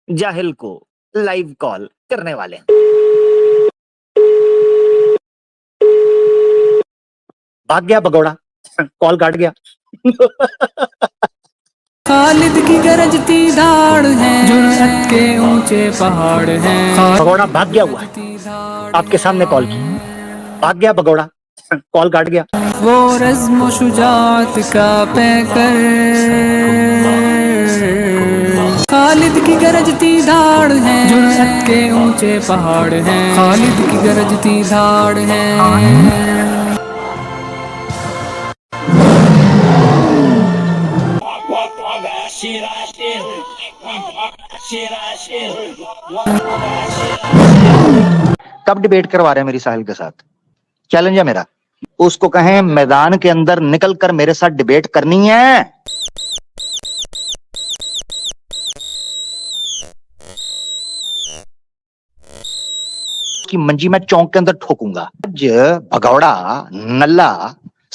जाहिल को live call करने वाले हैं। भाग गया भगोड़ा, कॉल काट गया। खालिद की गरजती धाड़ है, जुर्रत के ऊंचे पहाड़ हैं। भगोड़ा भाग गया हुआ है, आपके सामने कॉल की, भाग गया भगोड़ा, कॉल काट गया। वो रज़्म शुजाअत का पैकर, खालिद की गरजती धाड़ है, जुर्रत के ऊंचे पहाड़ हैं। खालिद की गरजती धाड़ है। कब डिबेट करवा रहे हैं मेरी साहिल के साथ? चैलेंज है मेरा, उसको कहें मैदान के अंदर निकल कर मेरे साथ डिबेट करनी है। की मंजी मैं चौक के अंदर ठोकूंगा। आज भगौड़ा नल्ला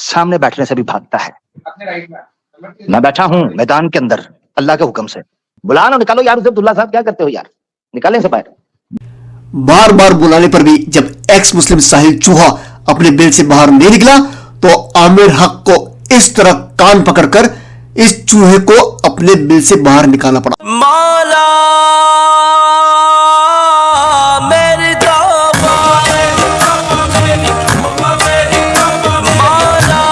सामने बैठने से भी भागता है। मैं बैठा हूं मैदान के अंदर अल्लाह के हुक्म से। बुला लो, निकालो यार उसे। अब्दुल्ला साहब क्या करते हो यार, निकालें से बाहर। बार बार बुलाने पर भी जब एक्स मुस्लिम साहिल चूहा अपने बिल से बाहर नहीं निकला तो आमिर हक को इस तरह कान पकड़कर इस चूहे को अपने बिल से बाहर निकालना पड़ा। मौला मेरी तौबा, मौला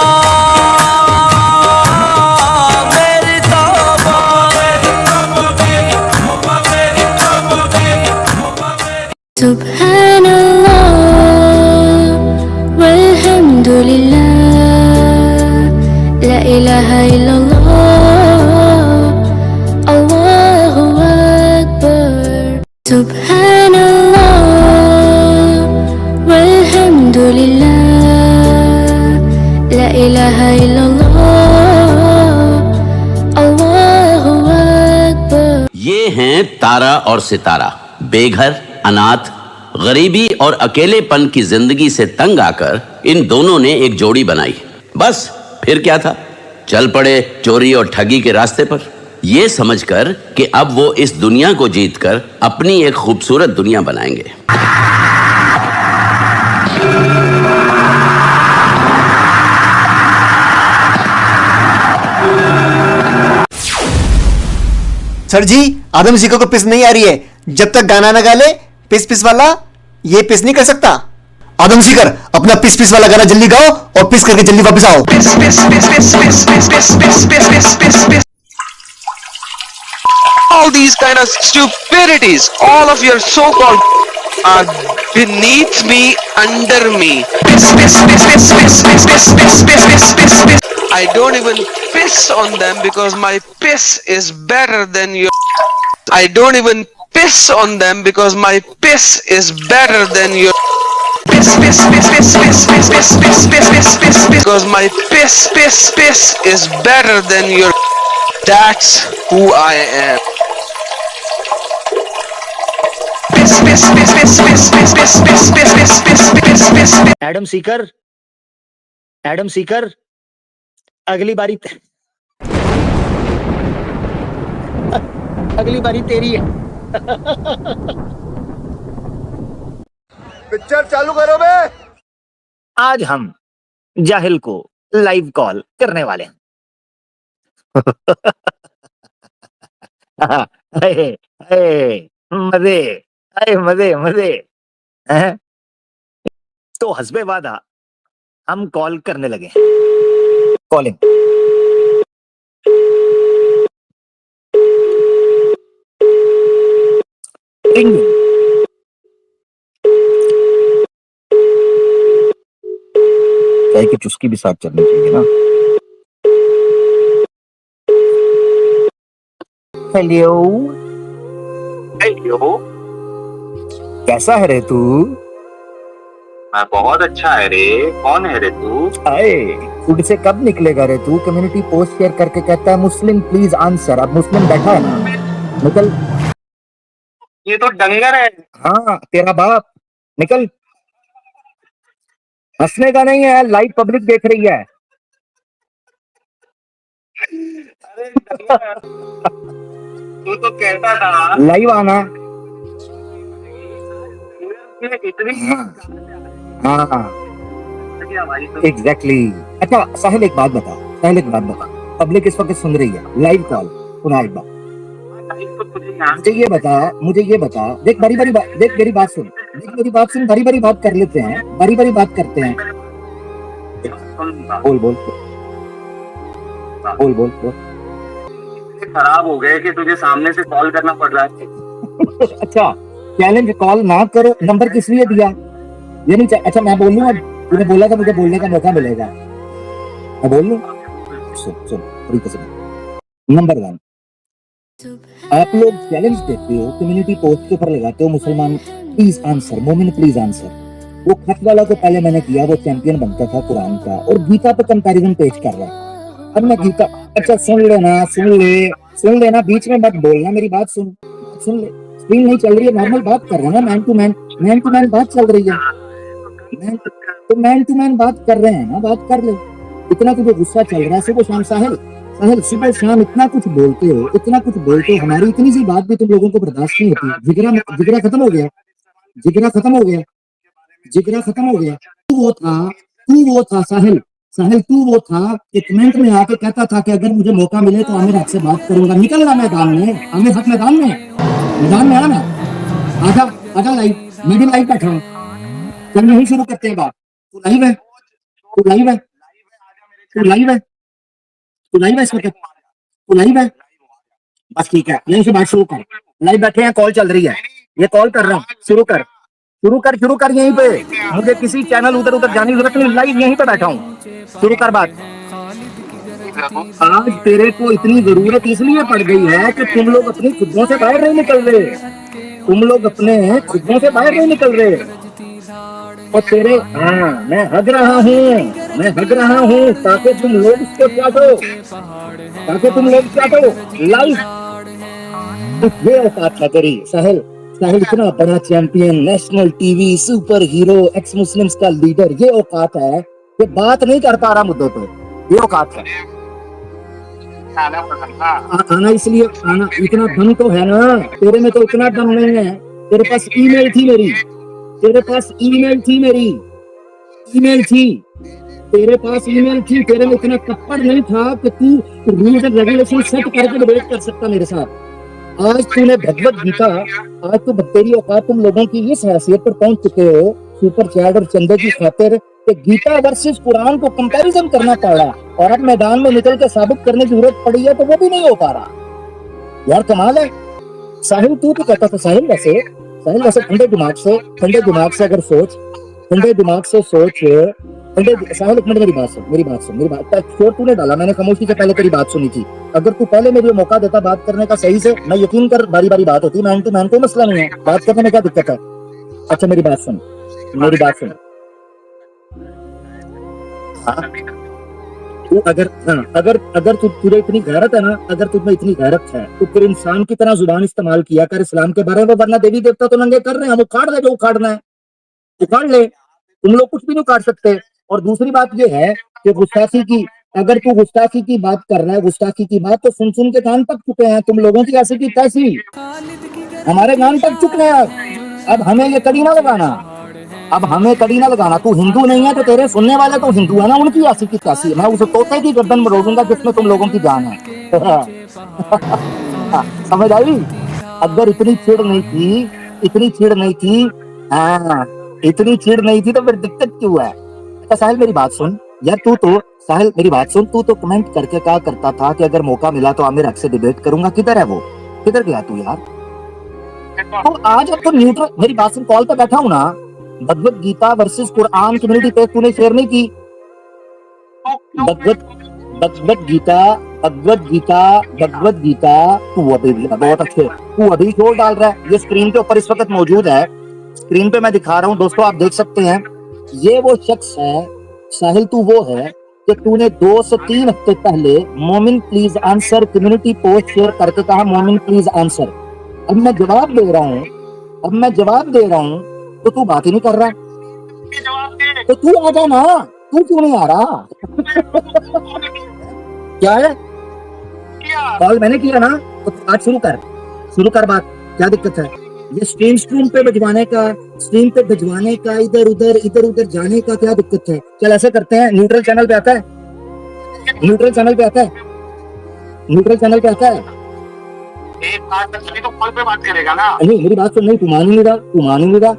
मेरी तौबा। सुब्हानल्लाह वल्हम्दुलिल्लाह ला इलाहा इल्लल्लाह अल्लाहु अकबर। सुब्हानल्लाह वल्हम्दुलिल्लाह ला इलाहा इल्लल्लाह अल्लाहु अकबर। ये हैं तारा और सितारा। बेघर, अनाथ, गरीबी और अकेलेपन की जिंदगी से तंग आकर इन दोनों ने एक जोड़ी बनाई। बस फिर क्या था, चल पड़े चोरी और ठगी के रास्ते पर, ये समझकर कि अब वो इस दुनिया को जीतकर अपनी एक खूबसूरत दुनिया बनाएंगे। सर जी, आदम सीको को पिस नहीं आ रही है। जब तक गाना ना गा ले पिस पिस वाला, ये पिस नहीं कर सकता। आदम सीकर अपना पिस पिस वाला गाना जल्दी गाओ और पिस करके जल्दी वापस आओ। पिस पिस पिस पिस पिस पिस पिस पिस पिस पिस पिस पिस। All these kind of stupidities, all of your so-called are beneath me, under me. Piss, piss, piss, piss, piss, piss, piss, piss, piss, piss, piss, piss. I don't even piss on them because my piss is better than your. I don't even piss on them because my piss is better than your. Piss, piss, piss, piss, piss, piss, piss, piss, piss, piss, piss, because my piss, piss, piss is better than your. That's who I am. Adam Sikar, Adam Sikar, अगली बारी अगली बारी तेरी है। Picture चालू करो बे। आज हम जाहिल को लाइव कॉल करने वाले हैं। मजे, अरे मजे मजे हैं? तो हस्बे वादा हम कॉल करने लगे। कॉलिंग। चाय की चुस्की भी साथ चलनी चाहिए ना। हेलो हेलो, कैसा है रे तू? मैं बहुत अच्छा है रे। कौन है रे तू? आए खुद से कब निकलेगा रे तू? कम्युनिटी पोस्ट शेयर करके कहता है मुस्लिम प्लीज आंसर। अब मुस्लिम बैठा है ना, निकल। ये तो डंगर है। हाँ तेरा बाप, निकल। हंसने का नहीं है, लाइव पब्लिक देख रही है। अरे तू तो कहता था लाइव आना। इतनी हाँ हमारी तो एग्जैक्टली। अच्छा साहिल एक बात बता, साहिल एक बात बता, पब्लिक इस वक्त सुन रही है लाइव कॉल, सुना एक बात। तो तुझे यहाँ मुझे ये बता, देख बारी बारी देख मेरी बात सुन, बारी बारी बात कर लेते हैं, बारी बारी बात करते हैं। सुनूंगा। बोल बोल बोल बोल बोल। खराब हो गए कि तुझे सामने से कॉल करना पड़ रहा है। अच्छा चैलेंज कॉल ना करो, नंबर किस लिए दिया ये नहीं अच्छा मैं बोल लूँ, अब तूने बोला था मुझे बोलने का मौका मिलेगा, मैं बोल लूँ। सुन सुन तरीके से नंबर 1, आप लोग चैलेंज देते हो, कम्युनिटी पोस्ट के ऊपर लगाते हो मुसलमान प्लीज आंसर, मोमिन प्लीज आंसर। वो खत वाला को पहले मैंने किया, वो चैंपियन बनता था कुरान का, और गीता पे कंपैरिजन पेश कर रहा है। अब मैं गीता, अच्छा सुन लेना, बीच में मत बोलना, मेरी बात सुन ले। स्क्रीन नहीं चल रही है, नॉर्मल बात कर रहे हैं ना, मैन टू मैन बात चल रही है, तो मैन टू मैन बात कर रहे हैं ना, बात कर ले। इतना तुझे गुस्सा चल रहा है सुबह शाम, साहिल सुबह शाम इतना कुछ बोलते हो, हमारी इतनी सी बात भी तुम लोगों को बर्दाश्त नहीं होती। जिगरा खत्म हो गया। तू वो था साहिल तू वो था कि कमेंट में आके कहता था कि अगर मुझे मौका मिले तो आमिर हक से बात करूंगा। निकलना मैदान में, आमिर हक मैदान में आना, आजा लाइव, मैं भी लाइव बैठा हूँ। चल यही शुरू करते हैं बात। तू लाइव है इस वक्त, तू लाइव है, बस ठीक है, यहीं से बात शुरू कर। लाइव बैठे हैं, कॉल चल रही है, ये कॉल कर रहा हूँ, शुरू कर यहीं पे, मुझे किसी चैनल उधर जाने की जरूरत नहीं, लाइव यहीं पे बैठा हूँ, शुरू कर बात। आज तेरे को इतनी जरूरत इसलिए पड़ गई है कि तुम लोग अपनी खुदों से बाहर नहीं निकल रहे, और तेरे मैं हग रहा हूँ ताकि तुम लोग इसको चाटो लाइव। ये औकात है तेरी साहिल, इतना बड़ा champion, national TV super hero, x Muslims का लीडर, ये औकात है कि बात नहीं कर पा रहा मुद्दों पे, ये औकात है। आना इसलिए आना, इतना दम तो है ना तेरे में, तो इतना दम नहीं है। तेरे पास ईमेल थी मेरी, तेरे में इतना कपड़ नहीं था कि तू रूल्स एंड रेगुलेशन सेट करके डिबेट कर सकता मेरे साथ। आज तूने भगवत गीता, आज तो तेरी औकात, तुम लोगों की इस हैसियत पर पहुंच चुके हो सुपर चैट और चंदे की खातिर कि गीता वर्सेस कुरान को कंपैरिजन करना पड़ा, और अब मैदान में निकल के साबित करने की जरूरत पड़ी है तो वो भी नहीं हो पा रहा। यार कमाल है साहिल, तू तो कहता था साहिल वैसे ठंडे दिमाग से अगर सोच, साहिल एक मिनट मेरी बात सुन, शोर तूने डाला, मैंने खामोशी से पहले तेरी बात सुनी थी। अगर तू पहले मेरे मौका देता बात करने का सही से, मैं यकीन कर बारी बारी बात होती, मैन टू मैन कोई मसला नहीं है, बात करने में क्या दिक्कत है। अच्छा मेरी बात सुन, तू अगर तुझे इतनी गैरत है ना, अगर तुझमें इतनी गैरत है तो फिर इंसान की तरह जुबान इस्तेमाल किया कर इस्लाम के बारे में, वरना देवी देवता तो नंगे कर रहे हैं, वो उखाड़ ले जो उखाड़ना है, उखाड़ ले, तुम लोग कुछ भी नहीं उखाड़ सकते। और दूसरी बात ये है कि गुस्ताखी की, अगर तू गुस्ताखी की बात कर रहा है, गुस्ताखी की बात तो सुन के कान पक चुके हैं तुम लोगों की, ऐसी की तैसी हमारे कान पक चुके हैं। अब हमें ये कड़ी ना लगाना, तू हिंदू नहीं है तो तेरे सुनने वाले तो हिंदू है ना, उनकी ऐसी की तैसी, मैं उस तोते की गर्दन में रोकूंगा जिसमें तुम लोगों की जान है। समझ आई? अगर इतनी चिढ़ नहीं थी तो फिर दिक्कत क्यों है? अच्छा साहिल मेरी बात सुन यार, तू तो कमेंट करके क्या करता था कि अगर मौका मिला तो आमिर हक से डिबेट करूंगा, किधर है वो, किधर गया तू यार? तो आज अब तो न्यूट्रल, मेरी बात सुन, कॉल पे बैठा हूं ना, Bhagavad Gita versus Quran community page तूने शेयर नहीं की, भगवत गीता तू अभी बहुत अच्छे, तू अभी शोर डाल रहा है, ये स्क्रीन के ऊपर इस वक्त मौजूद है, स्क्रीन पे मैं दिखा रहा हूँ दोस्तों, आप देख सकते हैं, ये वो शख्स है साहिल, तू वो है कि तूने 2 से 3 हफ्ते पहले मोमिन please answer community post share करके कहा मोमिन प्लीज आंसर। अब मैं जवाब दे रहा हूँ तो तू बात ही नहीं कर रहा, तो तू आ जा ना, तू क्यों नहीं आ रहा? क्या है? कॉल मैंने किया ना, तो बात शुरू कर। शुरू कर बात, क्या दिक्कत है? ये स्ट्रीम पे भिजवाने का, स्ट्रीम पे भिजवाने का, इधर उधर जाने का क्या दिक्कत है? चल ऐसे करते हैं, न्यूट्रल चैनल पे आता है, न्यूट्रल चैनल पे आता है, न्यूट्रल चैनल पे आता है। एक बात तो कॉल पे बात करेगा ना। नहीं मेरी बात सुन, नहीं तू मान ही नहीं रहा, तू मान ही नहीं रहा।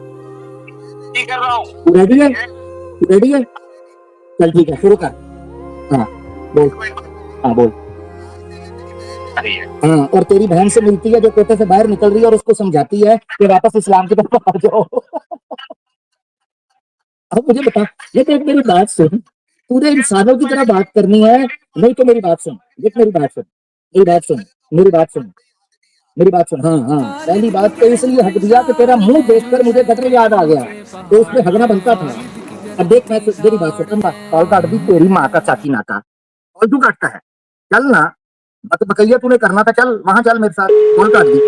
ठीक कर रहा हूँ। तू रेडी है? तू रेडी है? चल ठीक है, शुरू कर। हाँ बोल, हाँ बोल। हाँ, और तेरी बहन से मिलती है जो कोटे से बाहर निकल रही है और उसको समझाती है कि वापस इस्लाम की तरफ आ जाओ। अब मुझे बता, ये तो एक मेरी बात सुन, तूने इंसानों की तरह बात करनी है, नहीं तो मेरी बात सुन, देख मेरी बात सुन, मेरी बात सुन, मेरी बात सुन, मेरी बात सुन। हाँ हाँ, पहली बात तो इसलिए हक दिया कि तेरा मुंह देखकर मुझे गटर याद आ गया, तो उसमें हगना बनता था। अब देख मैं मेरी बात सुन, कॉल काट दी तेरी माँ का चाची ना का, कॉल क्यों काटता है? चल ना, बकैया तूने करना था, चल वहां चल मेरे साथ, कॉल काट दी।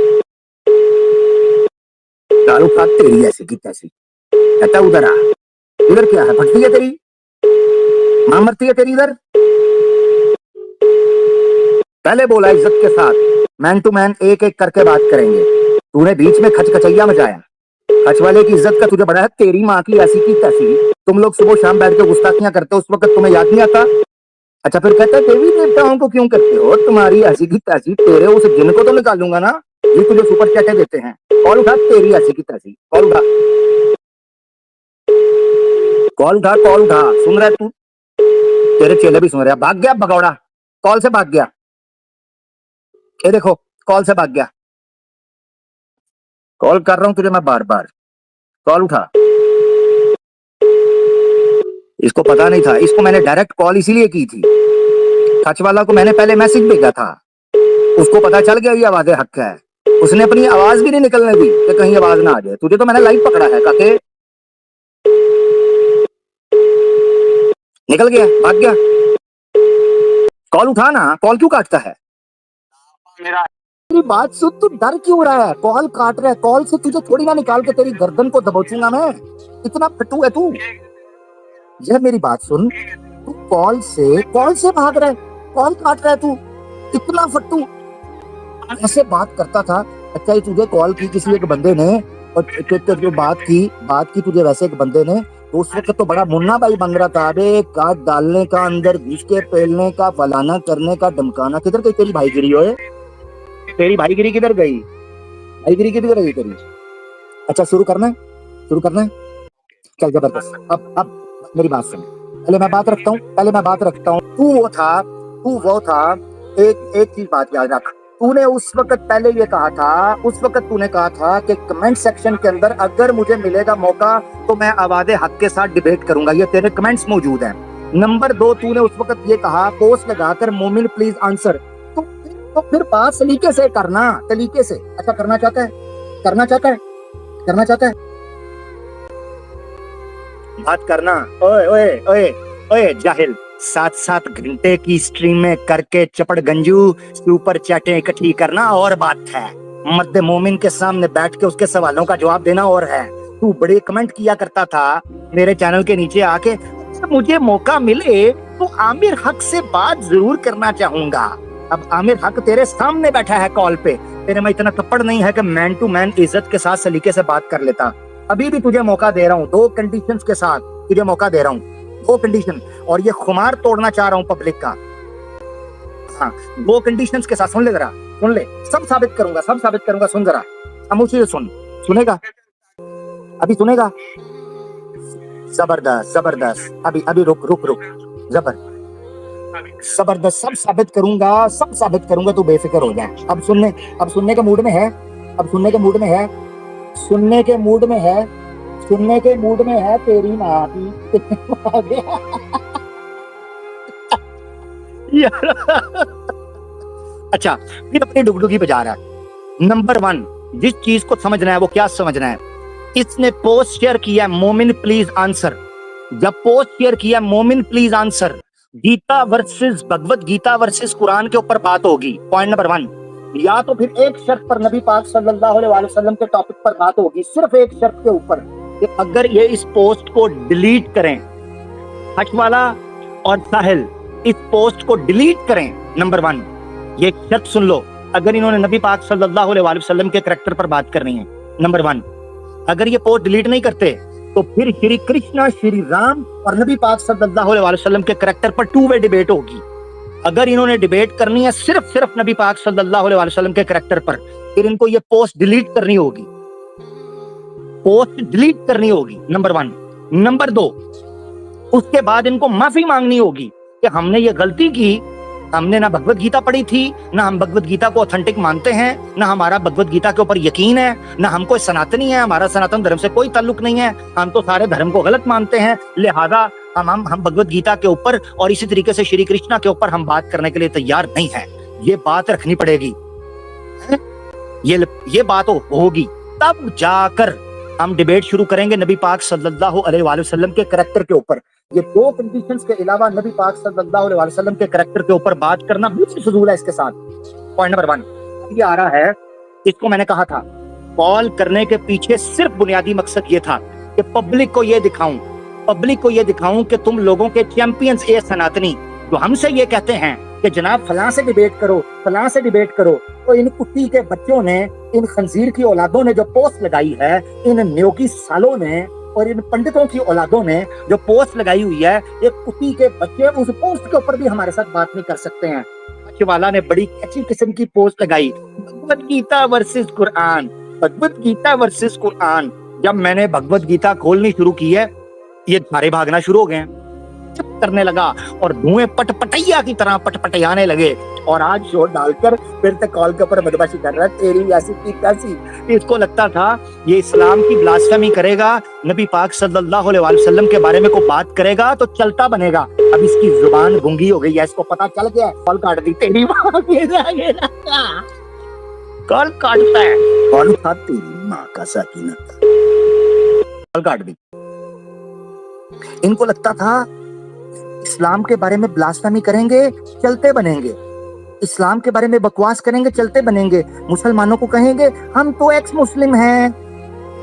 दारू खा तेरी ऐसी की तैसी, कहता उधर आ, इधर क्या है? फटती है तेरी मां, मरती है तेरी इधर। पहले बोला इज्जत के साथ, मैन टू मैन एक एक करके बात करेंगे। तूने बीच में खच खचैया मचाया, खच वाले की इज्जत का तुझे बड़ा है, तेरी माँ की ऐसी की तैसी। तुम लोग सुबह शाम बैठ के गुस्ताखियां करते हो, उस वक्त तुम्हें याद नहीं आता? अच्छा फिर कहता है देवी देवताओं को क्यों करते हो? तुम्हारी ऐसी की तैसी, तेरे उस जिन को तो निकालूंगा ना, ये तुझे सुपर चैटे देते हैं। कॉल उठा, तेरी ऐसी की तैसी, कॉल उठा, कॉल उठा, कॉल उठा। सुन रहा है तू? तेरे चेले भी सुन रहे हैं। भाग गया भगौड़ा, कॉल से भाग गया। ये देखो कॉल से भाग गया, कॉल कर रहा हूं तुझे मैं बार बार, कॉल उठा। इसको पता नहीं था, इसको मैंने डायरेक्ट कॉल इसीलिए की थी, खच वाला को मैंने पहले मैसेज भेजा था, उसको पता चल गया ये आवाज़ हक है, उसने अपनी आवाज भी नहीं निकलने दी कि कहीं आवाज ना आ जाए। तुझे तो मैंने लाइव पकड़ा है काके, निकल गया, भाग गया। कॉल उठा ना, कॉल क्यों काटता है? मेरी बात सुन, तू डर क्यों रहा है? कॉल काट रहा है, कॉल से तुझे थोड़ी ना निकाल के तेरी गर्दन को दबोचूंगा मैं, इतना फटू है तू। यह मेरी बात सुन, तू कॉल से भाग रहा है, कॉल काट रहा है तू, इतना फट्टू। ऐसे बात करता था। अच्छा ये तुझे कॉल की किसी एक बंदे ने, और जो बात की तुझे वैसे एक बंदे ने, तो उस वक्त तो बड़ा मुन्ना भाई बन रहा था। अबे काट डालने का, अंदर घुस के पेलने का, फलाना करने का, धमकाना। किधर गई तेरी भाईगिरी? ओए तेरी भाईगिरी किधर गई? भाईगिरी किधर गई तेरी? अच्छा शुरू करना है, शुरू करना है, चल जबरदस्त। अब मेरी बात सुन, पहले मैं बात रखता हूँ। तू वो था, एक चीज बात याद रख, तूने उस वक्त पहले ये कहा था, उस वक्त तूने कहा था कि कमेंट सेक्शन के अंदर अगर मुझे मिलेगा मौका तो मैं आवाज़े हक के साथ डिबेट करूंगा, ये तेरे कमेंट्स मौजूद हैं। नंबर 2, तूने उस वक्त ये कहा पोस्ट लगाकर मोमिन प्लीज आंसर, तो फिर बात सलीके से करना, तरीके से। अच्छा करना चाहता है बात करना। ओए जाहिल, 7-7 घंटे की स्ट्रीम में करके चपड़ गंजू सुपर चैटें इकट्ठी करना और बात है, मद्दे मोमिन के सामने बैठ के उसके सवालों का जवाब देना और है। तू बड़े कमेंट किया करता था मेरे चैनल के नीचे आके, मुझे मौका मिले तो आमिर हक से बात जरूर करना चाहूंगा। अब आमिर हक तेरे सामने बैठा है कॉल पे, तेरे में इतना थप्पड़ नहीं है कि मैन टू मैन इज्जत के साथ सलीके से बात कर लेता। अभी भी तुझे मौका दे रहा हूँ, 2 कंडीशंस के साथ तुझे मौका दे रहा हूँ, 2 कंडीशन, और ये खुमार तोड़ना चाह रहा हूँ पब्लिक का। हाँ 2 कंडीशंस के साथ, सुन ले जरा, सुन ले, सब साबित करूंगा, सुन जरा, खामोशी से सुनेगा, अभी सुनेगा। जबरदस्त, अभी रुक, जबरदस्त, सब साबित करूंगा, तू बेफिक्र हो जा। अब सुनने के मूड में है, सुनने के मूड में है तेरी माँ की। अच्छा फिर अपनी डुगडुगी बजा रहा है। नंबर 1, जिस चीज को समझना है वो क्या समझना है, इसने पोस्ट शेयर किया मोमिन प्लीज आंसर। जब पोस्ट शेयर किया Momin please answer, Gita versus Bhagwat Gita versus Quran के ऊपर बात होगी, पॉइंट नंबर 1। या तो फिर एक शर्त पर, नबी पाक सल्लल्लाहु अलैहि वसल्लम के टॉपिक पर बात होगी, सिर्फ एक शर्त के ऊपर, कि अगर ये इस पोस्ट को डिलीट करें, हटवाला और साहिल इस पोस्ट को डिलीट करें, नंबर 1, ये शर्त सुन लो, अगर इन्होंने नबी पाक सल्लल्लाहु अलैहि वसल्लम के करैक्टर पर बात करनी है, नंबर 1, अगर ये पोस्ट डिलीट नहीं करते तो फिर श्री कृष्णा, श्री राम और नबी पाक सल्लल्लाहु अलैहि वसल्लम के करैक्टर पर 2 वे डिबेट होगी। अगर इन्होंने डिबेट करनी है सिर्फ नबी पाक सल्लल्लाहु अलैहि वसल्लम के करैक्टर पर, फिर इनको ये पोस्ट डिलीट करनी होगी, पोस्ट डिलीट करनी होगी, नंबर 1। नंबर 2, उसके बाद इनको माफी मांगनी होगी कि हमने ये गलती की, हमने ना भगवत गीता पढ़ी थी, ना हम भगवत गीता को ऑथेंटिक मानते हैं, ना हमारा भगवत गीता के ऊपर यकीन है, ना हम कोई सनातनी है, हमारा सनातन धर्म से कोई ताल्लुक नहीं है, हम तो सारे धर्म को गलत मानते हैं, लिहाजा हम भगवत गीता के ऊपर और इसी तरीके से श्री कृष्णा के ऊपर हम बात करने के लिए तैयार नहीं है। ये बात रखनी पड़ेगी, ये बात होगी, तब जाकर हम डिबेट शुरू करेंगे नबी पाक सल्लल्लाहु अलैहि वसल्लम के करैक्टर के ऊपर। ये 2 कंडीशंस के अलावा नबी पाक सल्लल्लाहु अलैहि वसल्लम के करैक्टर के ऊपर बात करना बिल्कुल फजूल है इसके साथ। पॉइंट नंबर 1 ये आ रहा है, इसको मैंने कहा था कॉल करने के पीछे सिर्फ बुनियादी मकसद ये था कि पब्लिक को ये दिखाऊं कि तुम लोगों के चैंपियंस ए सनातनी जो हमसे ये कहते हैं कि जनाब फलां से डिबेट करो, तो इन कुत्ती के बच्चों ने, इन खंजीर की औलादों ने जो पोस्ट लगाई है, इन न्योगी सालों ने और इन पंडितों की औलादों ने जो पोस्ट लगाई हुई है, ये कुत्ती के बच्चे उस पोस्ट के ऊपर भी हमारे साथ बात नहीं कर सकते हैं। वाला ने बड़ी अच्छी किस्म की पोस्ट लगाई, भगवत गीता वर्सेस कुरान। जब मैंने भगवत गीता खोलनी शुरू की है, ये सारे भागना शुरू हो गए हैं, चुप करने लगा और धुएं पटपटैया की तरह पटपटियाने लगे। और आज शोर डालकर फिर से कॉल के ऊपर बदमाशी कर रहा है, तेरी ऐसी की कैसी। इसको लगता था ये इस्लाम की ब्लास्फेमी करेगा, नबी पाक सल्लल्लाहु अलैहि वसल्लम के बारे में को बात करेगा तो चलता बनेगा। अब इसकी जुबान गूंगी हो गई है, इसको पता चल गया, कॉल काट दी। तेरी कॉल काटता है, कॉल उठा, तेरी माँ का साकिना, कॉल काट दी। इनको लगता था इस्लाम के बारे में ब्लास्फेमी करेंगे चलते बनेंगे, इस्लाम के बारे में बकवास करेंगे चलते बनेंगे, मुसलमानों को कहेंगे हम तो एक्स मुस्लिम हैं,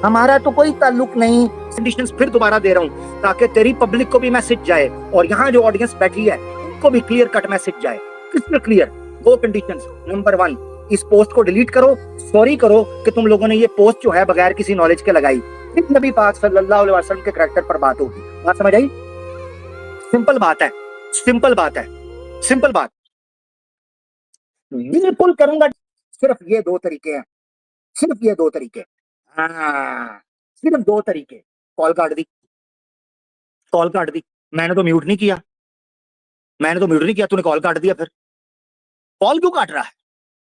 हमारा तो कोई ताल्लुक नहीं। कंडीशंस फिर दोबारा दे रहा हूं ताकि तेरी पब्लिक को भी मैसेज जाए और यहाँ जो ऑडियंस बैठी है उनको भी क्लियर कट मैसेज जाए, क्रिस्टल क्लियर। 2 कंडीशंस, नंबर 1 इस पोस्ट को डिलीट करो, सॉरी करो कि तुम लोगों ने ये पोस्ट जो है बगैर किसी नॉलेज के लगाई, फिर नबी पाक सल्लल्लाहु अलैहि वसल्लम के करैक्टर पर बात होगी। बात समझ आई? सिंपल बात है, सिंपल बात। बिल्कुल करूंगा। सिर्फ ये 2 तरीके हैं, सिर्फ 2 तरीके। कॉल काट दी। मैंने तो म्यूट नहीं किया, तूने कॉल काट दिया। फिर कॉल क्यों काट रहा है?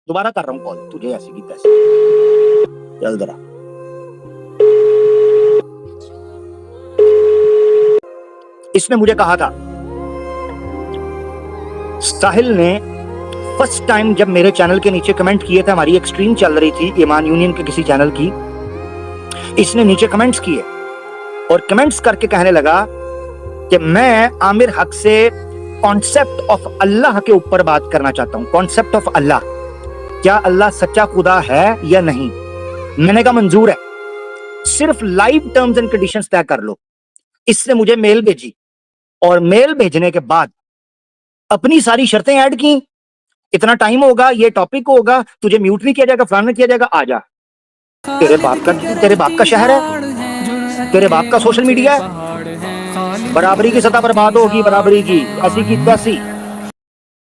दोबारा कर रहा हूं कॉल, तुझे ऐसी की तैसी। चल जरा, इसने मुझे कहा था, साहिल ने फर्स्ट टाइम जब मेरे चैनल के नीचे कमेंट किए थे, हमारी एक स्ट्रीम चल रही थी ईमान यूनियन के किसी चैनल की, इसने नीचे कमेंट्स किए और कमेंट्स करके कहने लगा कि मैं आमिर हक से कॉन्सेप्ट ऑफ अल्लाह के ऊपर बात करना चाहता हूं। कॉन्सेप्ट ऑफ अल्लाह, क्या अल्लाह सच्चा खुदा है या नहीं? मैंने कहा मंजूर है, सिर्फ लाइव टर्म्स एंड कंडीशंस तय कर लो। इसने मुझे मेल भेजी और मेल भेजने के बाद अपनी सारी शर्तें ऐड की, इतना टाइम होगा, ये टॉपिक होगा, तुझे म्यूट नहीं किया जाएगा, फलाना नहीं किया जाएगा, आजा। तेरे बाप का शहर है, तेरे बाप का सोशल मीडिया है, बराबरी की सतह पर बात होगी, बराबरी की, ऐसी की तैसी।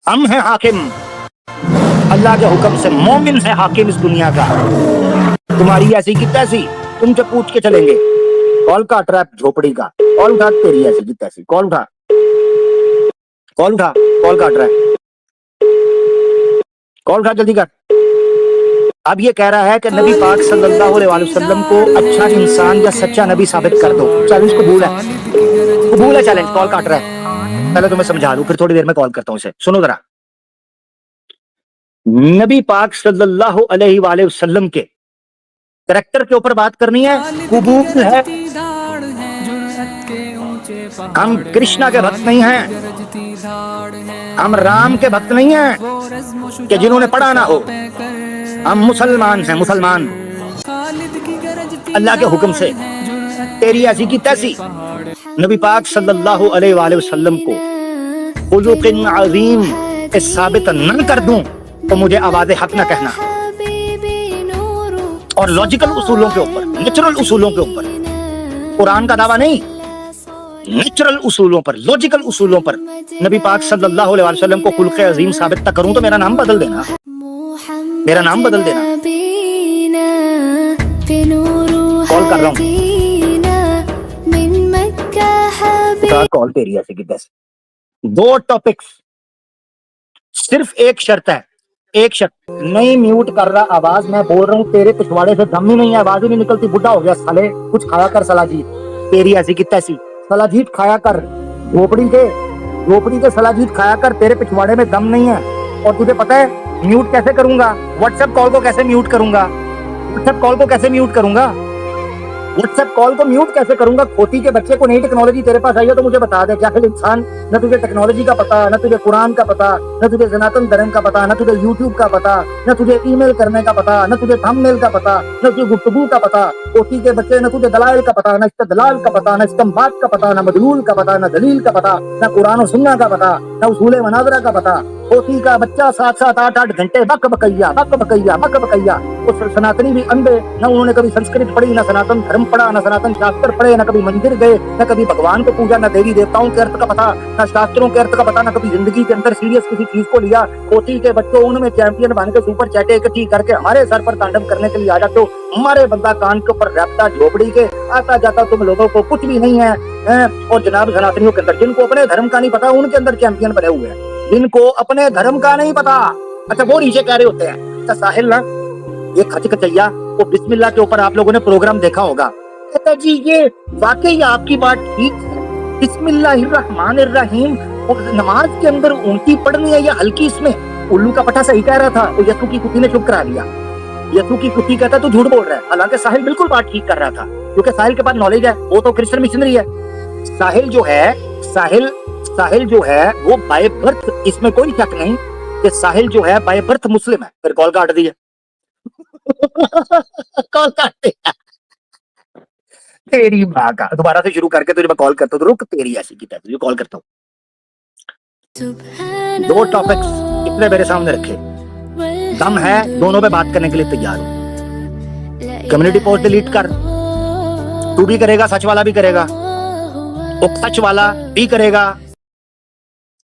हम हैं हाकिम, अल्लाह के हुक्म से मोमिन है हाकिम इस दुनिया का, तुम्हारी ऐसी की तैसी, तुमसे पूछ के चलेंगे। कॉल काट रहा है झोपड़ी का, कॉल उठा, तेरी ऐसी की तैसी, कॉल उठा, कॉल काट रहा है, कॉल उठा, जल्दी कर। अब ये कह रहा है कि नबी पाक सल्लल्लाहु अलैहि वसल्लम को अच्छा इंसान या सच्चा नबी साबित कर दो। चैलेंज कबूल है चैलेंज। कॉल काट रहा है, पहले तो मैं समझा दूं, फिर थोड़ी देर में कॉल करता हूं इसे। सुनो जरा, नबी पाक सल्लल्लाहु अलैहि वसल्लम के करैक्टर के ऊपर बात करनी है, कबूल है। हम कृष्णा के भक्त नहीं हैं, हम राम के भक्त नहीं हैं कि जिन्होंने पढ़ा ना हो। हम मुसलमान हैं, मुसलमान अल्लाह के हुक्म से, तेरी ऐसी की तैसी। नबी पाक सल्लल्लाहु अलैहि वसल्लम को खुलुक़िन अज़ीम साबित न कर दूं तो मुझे आवाज़े हक ना कहना। और लॉजिकल उसूलों के ऊपर, नेचुरल उसूलों के ऊपर, कुरान का दावा नहीं, नेचुरल उसूलों पर, लॉजिकल उसूलों पर नबी पाक सल्लल्लाहु अलैहि वसल्लम को खुल्क़े अज़ीम साबित तक करूं तो मेरा नाम बदल देना, मेरा नाम बदल देना। कॉल कर रहा हूं, कॉल तेरी ऐसे की तैसे। 2 टॉपिक्स, सिर्फ एक शर्त है, एक शर्त, नहीं म्यूट कर रहा आवाज, मैं बोल रहा हूँ तेरे पिछवाड़े से दम ही नहीं है, आवाज ही नहीं निकलती, बुढ़ा हो गया साले, कुछ खाया कर सलाजीत, तेरी ऐसी की तैसी, सलाजीत खाया कर, झोपड़ी के सलाजीत खाया कर, तेरे पिछवाड़े में दम नहीं है। और तुझे पता है म्यूट कैसे करूंगा, व्हाट्सएप कॉल को कैसे म्यूट करूंगा, व्हाट्सएप कॉल को कैसे म्यूट करूंगा, व्हाट्सएप कॉल को म्यूट कैसे करूंगा। खोती के बच्चे को नई टेक्नोलॉजी तेरे पास आई है तो मुझे बता दे, क्या है इंसान, न तुझे टेक्नोलॉजी का पता, न तुझे कुरान का पता, न तुझे सनातन धर्म का पता, न तुझे यूट्यूब का पता, न तुझे ईमेल करने का पता, न तुझे थंबनेल का पता, न तुझे गुफ्तगू का पता। खोती के बच्चे, न तुझे दलाइल का पता, न इस्तेदलाल का पता, न इस्तेंबात का पता, न मदलूल का पता, न दलील का पता, न कुरान और सुन्ना का पता, न उसूल मनाजरा का पता। खोती का बच्चा 7-7, 8-8 घंटे बक बकैया। उस सनातनी भी अंधे, न उन्होंने कभी संस्कृत पढ़ी, न सनातन धर्म पढ़ा, न सनातन शास्त्र पढ़े, न कभी मंदिर गए, न कभी भगवान को पूजा, न देवी देवताओं के अर्थ का पता, न शास्त्रों के अर्थ का पता, न कभी जिंदगी के अंदर सीरियस किसी चीज को लिया। खोती के बच्चों, उनमें चैंपियन बन के सुपर चैटे इकट्ठी करके हमारे सर पर तांडव करने के लिए आ जाते हो। हमारे बंदा कान के ऊपर रखता झोपड़ी के, आता जाता तुम लोगों को कुछ भी नहीं है। और जनाब सनातनियों के अंदर जिनको अपने धर्म का नहीं पता, उनके अंदर चैंपियन बने हुए हैं, जिनको अपने धर्म का नहीं पता। अच्छा वो नीचे कह रहे होते हैं, अच्छा साहिल ना ये खच कचैया, वो बिस्मिल्लाह के ऊपर आप लोगों ने प्रोग्राम देखा होगा, कहता जी ये वाकई आपकी बात ठीक है, बिस्मिल्लाहिर्रहमानिर्रहीम नमाज के अंदर ऊंची पढ़नी है या हल्की। इसमें उल्लू का पट्टा सही कह रहा था, तो यसू की कुत्ती ने चुप करा दिया। यसू की कुत्ती कहता तू झूठ बोल रहा है, हालांकि साहिल बिल्कुल बात ठीक कर रहा था, क्योंकि साहिल के पास नॉलेज है, वो तो क्रिश्चियन मिशनरी है। साहिल जो है वो बाय बर्थ, इसमें कोई शक नहीं कि साहिल जो है बाय बर्थ मुस्लिम है। फिर कॉल काट दिया कॉल काट दिया, तेरी माँ का। दोबारा से शुरू करके तुझे मैं कॉल करता हूँ, रुक तेरी ऐसी की तुझे कॉल करता हूँ। 2 टॉपिक्स इतने मेरे सामने रखे, दम है दोनों पे बात करने के लिए तैयार हूँ। कम्युनिटी पोस्ट डिलीट कर, तू भी करेगा, सच वाला भी करेगा, सच वाला भी करेगा,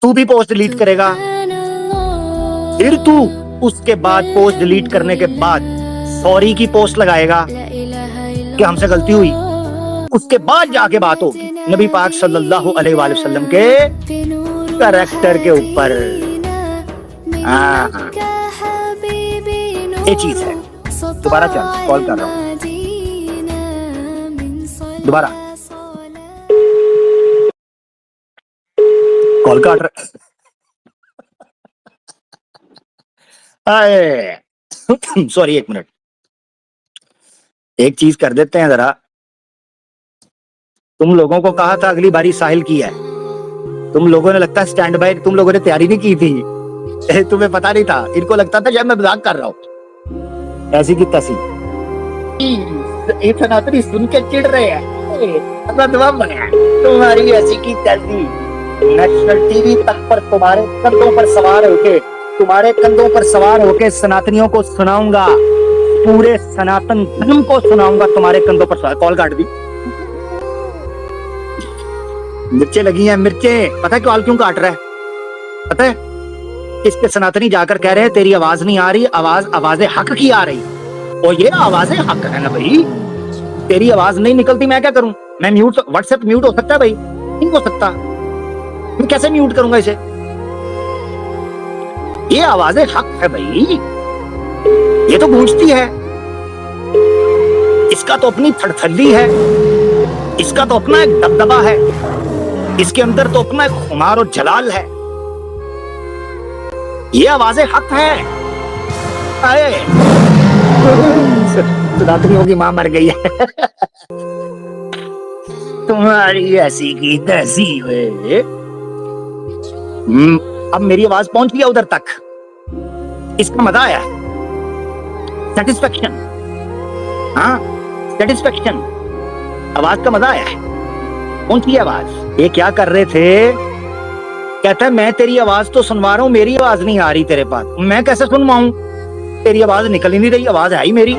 तू भी पोस्ट डिलीट करेगा। फिर तू उसके बाद पोस्ट डिलीट करने के बाद सॉरी की पोस्ट लगाएगा कि हमसे गलती हुई, उसके बाद जाके बात होगी नबी पाक सल्लल्लाहु अलैहि वसल्लम के कैरेक्टर के ऊपर। ये चीज है। दोबारा चल, कॉल कर रहा हूँ दोबारा, कॉल काट रहा। सॉरी, 1 मिनट, एक चीज कर देते हैं जरा। तुम लोगों को कहा था अगली बारी साहिल की है, तुम लोगों ने लगता है स्टैंड बाय, तुम लोगों ने तैयारी नहीं की थी, तुम्हें पता नहीं था, इनको लगता था जब मैं मजाक कर रहा हूँ। ऐसी की तैसी सनातनी सुन के चिढ़ रहे हैं, तुम्हारी ऐसी की तैसी। नेशनल टीवी तक पर तुम्हारे कंधों पर सवार होके सनातनियों को सुनाऊंगा, पूरे सनातन धर्म को सुनाऊंगा तुम्हारे कंधों पर सवार। कॉल काट दी, मिर्चें लगी हैं, मिर्चें। पता है कॉल क्यों काट रहा है? पता है इसके सनातनी जाकर कह रहे हैं तेरी आवाज नहीं आ रही, आवाजें हक की आ रही। और ये आवाजें हक है ना भाई, तेरी आवाज नहीं निकलती, मैं क्या करूं? मैं म्यूट, व्हाट्सएप म्यूट हो सकता है भाई? नहीं हो सकता, मैं कैसे म्यूट करूंगा इसे? ये आवाजें हक है भाई, ये तो गूंजती है, इसका तो अपनी थड़थड़ी है, इसका तो अपना एक दबदबा है, इसके अंदर तो अपना एक खुमार और जलाल है। ये आवाजें हक है। सनातनियों की मां मर गई है तुम्हारी ऐसी की तैसी हुए। अब मेरी आवाज पहुंच गया उधर तक, इसका मजा आया, सेटिस्फेक्शन। हाँ सेटिस्फेक्शन, आवाज का मजा आया है, पहुंच गई आवाज। ये क्या कर रहे थे? कहता है मैं तेरी आवाज तो सुनवा रहा हूँ, मेरी आवाज नहीं आ रही तेरे पास। मैं कैसे सुनवाऊं, तेरी आवाज निकल ही नहीं रही, आवाज है ही मेरी।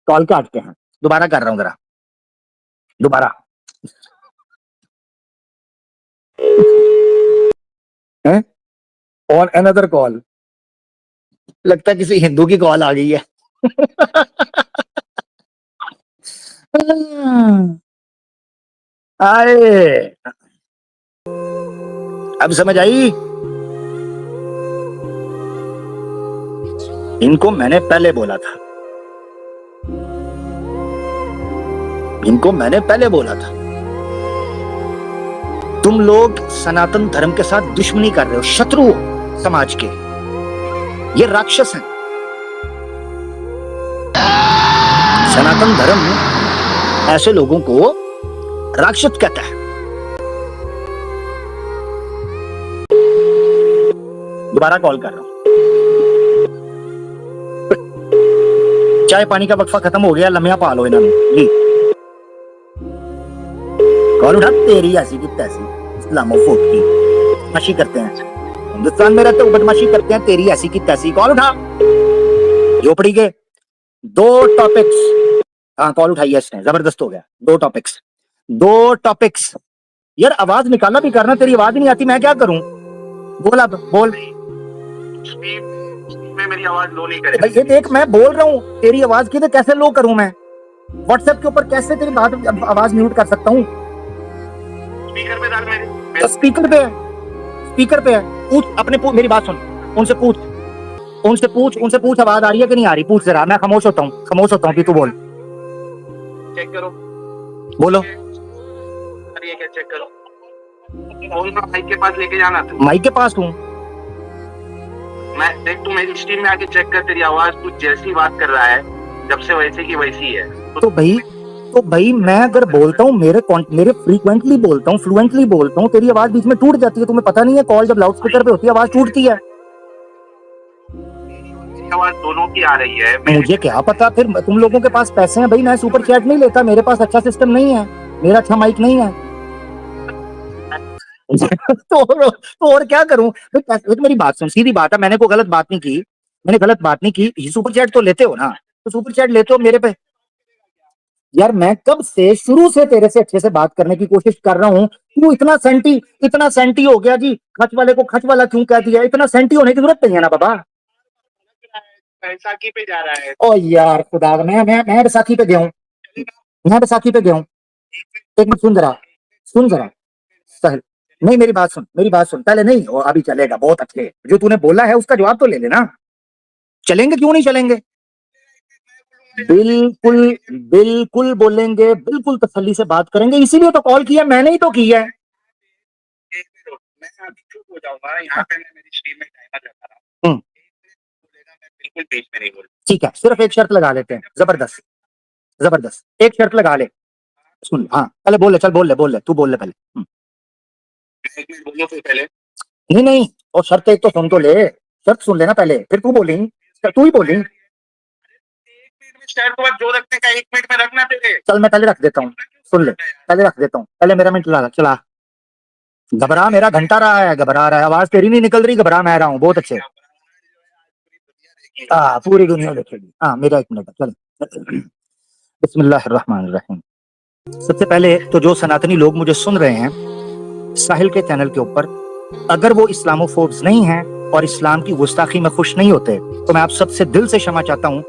कॉल काटते हैं, दोबारा कर रहा हूं जरा, दोबारा। ऑन अनदर कॉल, लगता है किसी हिंदू की कॉल आ गई है। आए, अब समझ आई। इनको मैंने पहले बोला था, इनको मैंने पहले बोला था, तुम लोग सनातन धर्म के साथ दुश्मनी कर रहे हो, शत्रु हो समाज के, ये राक्षस हैं। सनातन धर्म ऐसे लोगों को राक्षस कहता है। दोबारा कॉल कर रहा हूं, चाय पानी का वक्फा खत्म हो गया, लम्हा पा लो इन्होंने। कॉल उठा, तेरी ऐसी की तैसी इस्लामोफोब की बदमाशी करते हैं, हिंदुस्तान में रहते हो बदमाशी करते हैं, तेरी ऐसी की तैसी। कॉल उठा, झोपड़ी के 2 टॉपिक्स। हाँ कॉल उठाई है इसने, जबरदस्त हो गया। 2 टॉपिक्स। यार आवाज निकालना भी करना, तेरी आवाज नहीं आती, मैं क्या करूं? बोल अब, बोल। मेरी आवाज लो नहीं करे भाई ये देख, मैं बोल रहा हूँ, तेरी आवाज की तो कैसे लो करूं मैं? व्हाट्सएप के ऊपर कैसे तेरी बात आवाज म्यूट कर सकता हूँ? स्पीकर पे डाल मेरे। तो स्पीकर पे है, स्पीकर पे है। पूछ अपने, मेरी बात सुन, उनसे पूछ, उनसे पूछ, उनसे पूछ आवाज आ रही है कि नहीं आ रही, पूछ जरा। मैं खामोश होता हूँ, खामोश होता हूँ कि तू बोल। चेक करो, बोलो। अरे ये क्या चेक करो, फोन को माइक के पास लेके जाना तू। माइक के पास हूँ मैं, देख तू मेरी स्ट्रीम में आके चेक कर, तेरी आवाज तू जैसी बात कर रहा है जब से वैसे की वैसी है। तो भाई मैं अगर बोलता हूँ, मेरे फ्रीक्वेंटली बोलता हूँ, फ्लुएंटली बोलता हूँ, तेरी आवाज बीच में टूट जाती है। तुम्हें पता नहीं है, कॉल जब लाउड स्पीकर पे होती है आवाज टूटती है। आवाज दोनों की आ रही है। मुझे क्या पता, फिर तुम लोगों के पास पैसे हैं भाई, मैं सुपर चैट नहीं लेता, मेरे पास अच्छा सिस्टम नहीं है, मेरा अच्छा माइक नहीं है। तो और क्या करूं? मेरी बात सुन, सीधी बात है, मैंने कोई गलत बात नहीं की, मैंने गलत बात नहीं की। सुपर चैट तो लेते हो ना, तो सुपर चैट लेते हो मेरे पे। यार मैं कब से, शुरू से तेरे से अच्छे से बात करने की कोशिश कर रहा हूँ, तू इतना सेंटी हो गया जी। खच वाले को खच वाला क्यों कह दिया? इतना सेंटी होने की जरूरत नहीं है ना बाबा। बैसाखी पे जा रहा है। ओ यार खुदा, मैं बैसाखी पे गया हूँ, मैं बैसाखी पे गया हूँ। एक मिनट सुन जरा साहिल, नहीं मेरी बात सुन पहले। नहीं वो अभी चलेगा, बहुत अच्छे, जो तूने बोला है उसका जवाब तो ले लेना। चलेंगे, क्यों नहीं चलेंगे? बिल्कुल बिल्कुल बोलेंगे, बिल्कुल तसल्ली से बात करेंगे, इसीलिए तो कॉल किया, मैंने ही तो किया है। मैं अभी चुप हो जाऊंगा, यहाँ पे मैं मेरी स्ट्रीम में टाइमर लगा रहा हूँ, मैं बिल्कुल बीच में नहीं बोल। ठीक है, सिर्फ एक शर्त लगा लेते हैं, जबरदस्त एक शर्त लगा ले, सुन। हाँ पहले बोल ले, चल बोल ले, तू बोल ले पहले। एक मिनट बोलो फिर पहले। नहीं, और शर्त एक तो सुन तो ले, शर्त सुन लेना पहले, फिर तू बोलेंगी, तू ही बोलेंगी। शहर को जो रखने का 1 मिनट में रखना तेरे। चल मैं पहले रख देता हूँ, सुन ले, पहले रख देता हूँ, पहले मेरा मिनट चला। घबरा, मेरा घंटा रहा है, घबरा रहा है, आवाज तेरी नहीं निकल रही, घबरा मैं रहा हूँ, बहुत अच्छे। हाँ पूरी दुनिया देखेगी। हाँ मेरा 1 मिनट, चल। बिस्मिल्लाहिर्रहमानिर्रहीम। सबसे पहले तो जो सनातनी लोग मुझे सुन रहे हैं साहिल के चैनल के ऊपर, अगर वो इस्लामोफोब्स नहीं हैं और इस्लाम की गुस्ताखी में खुश नहीं होते, तो मैं आप सबसे दिल से क्षमा चाहता हूँ।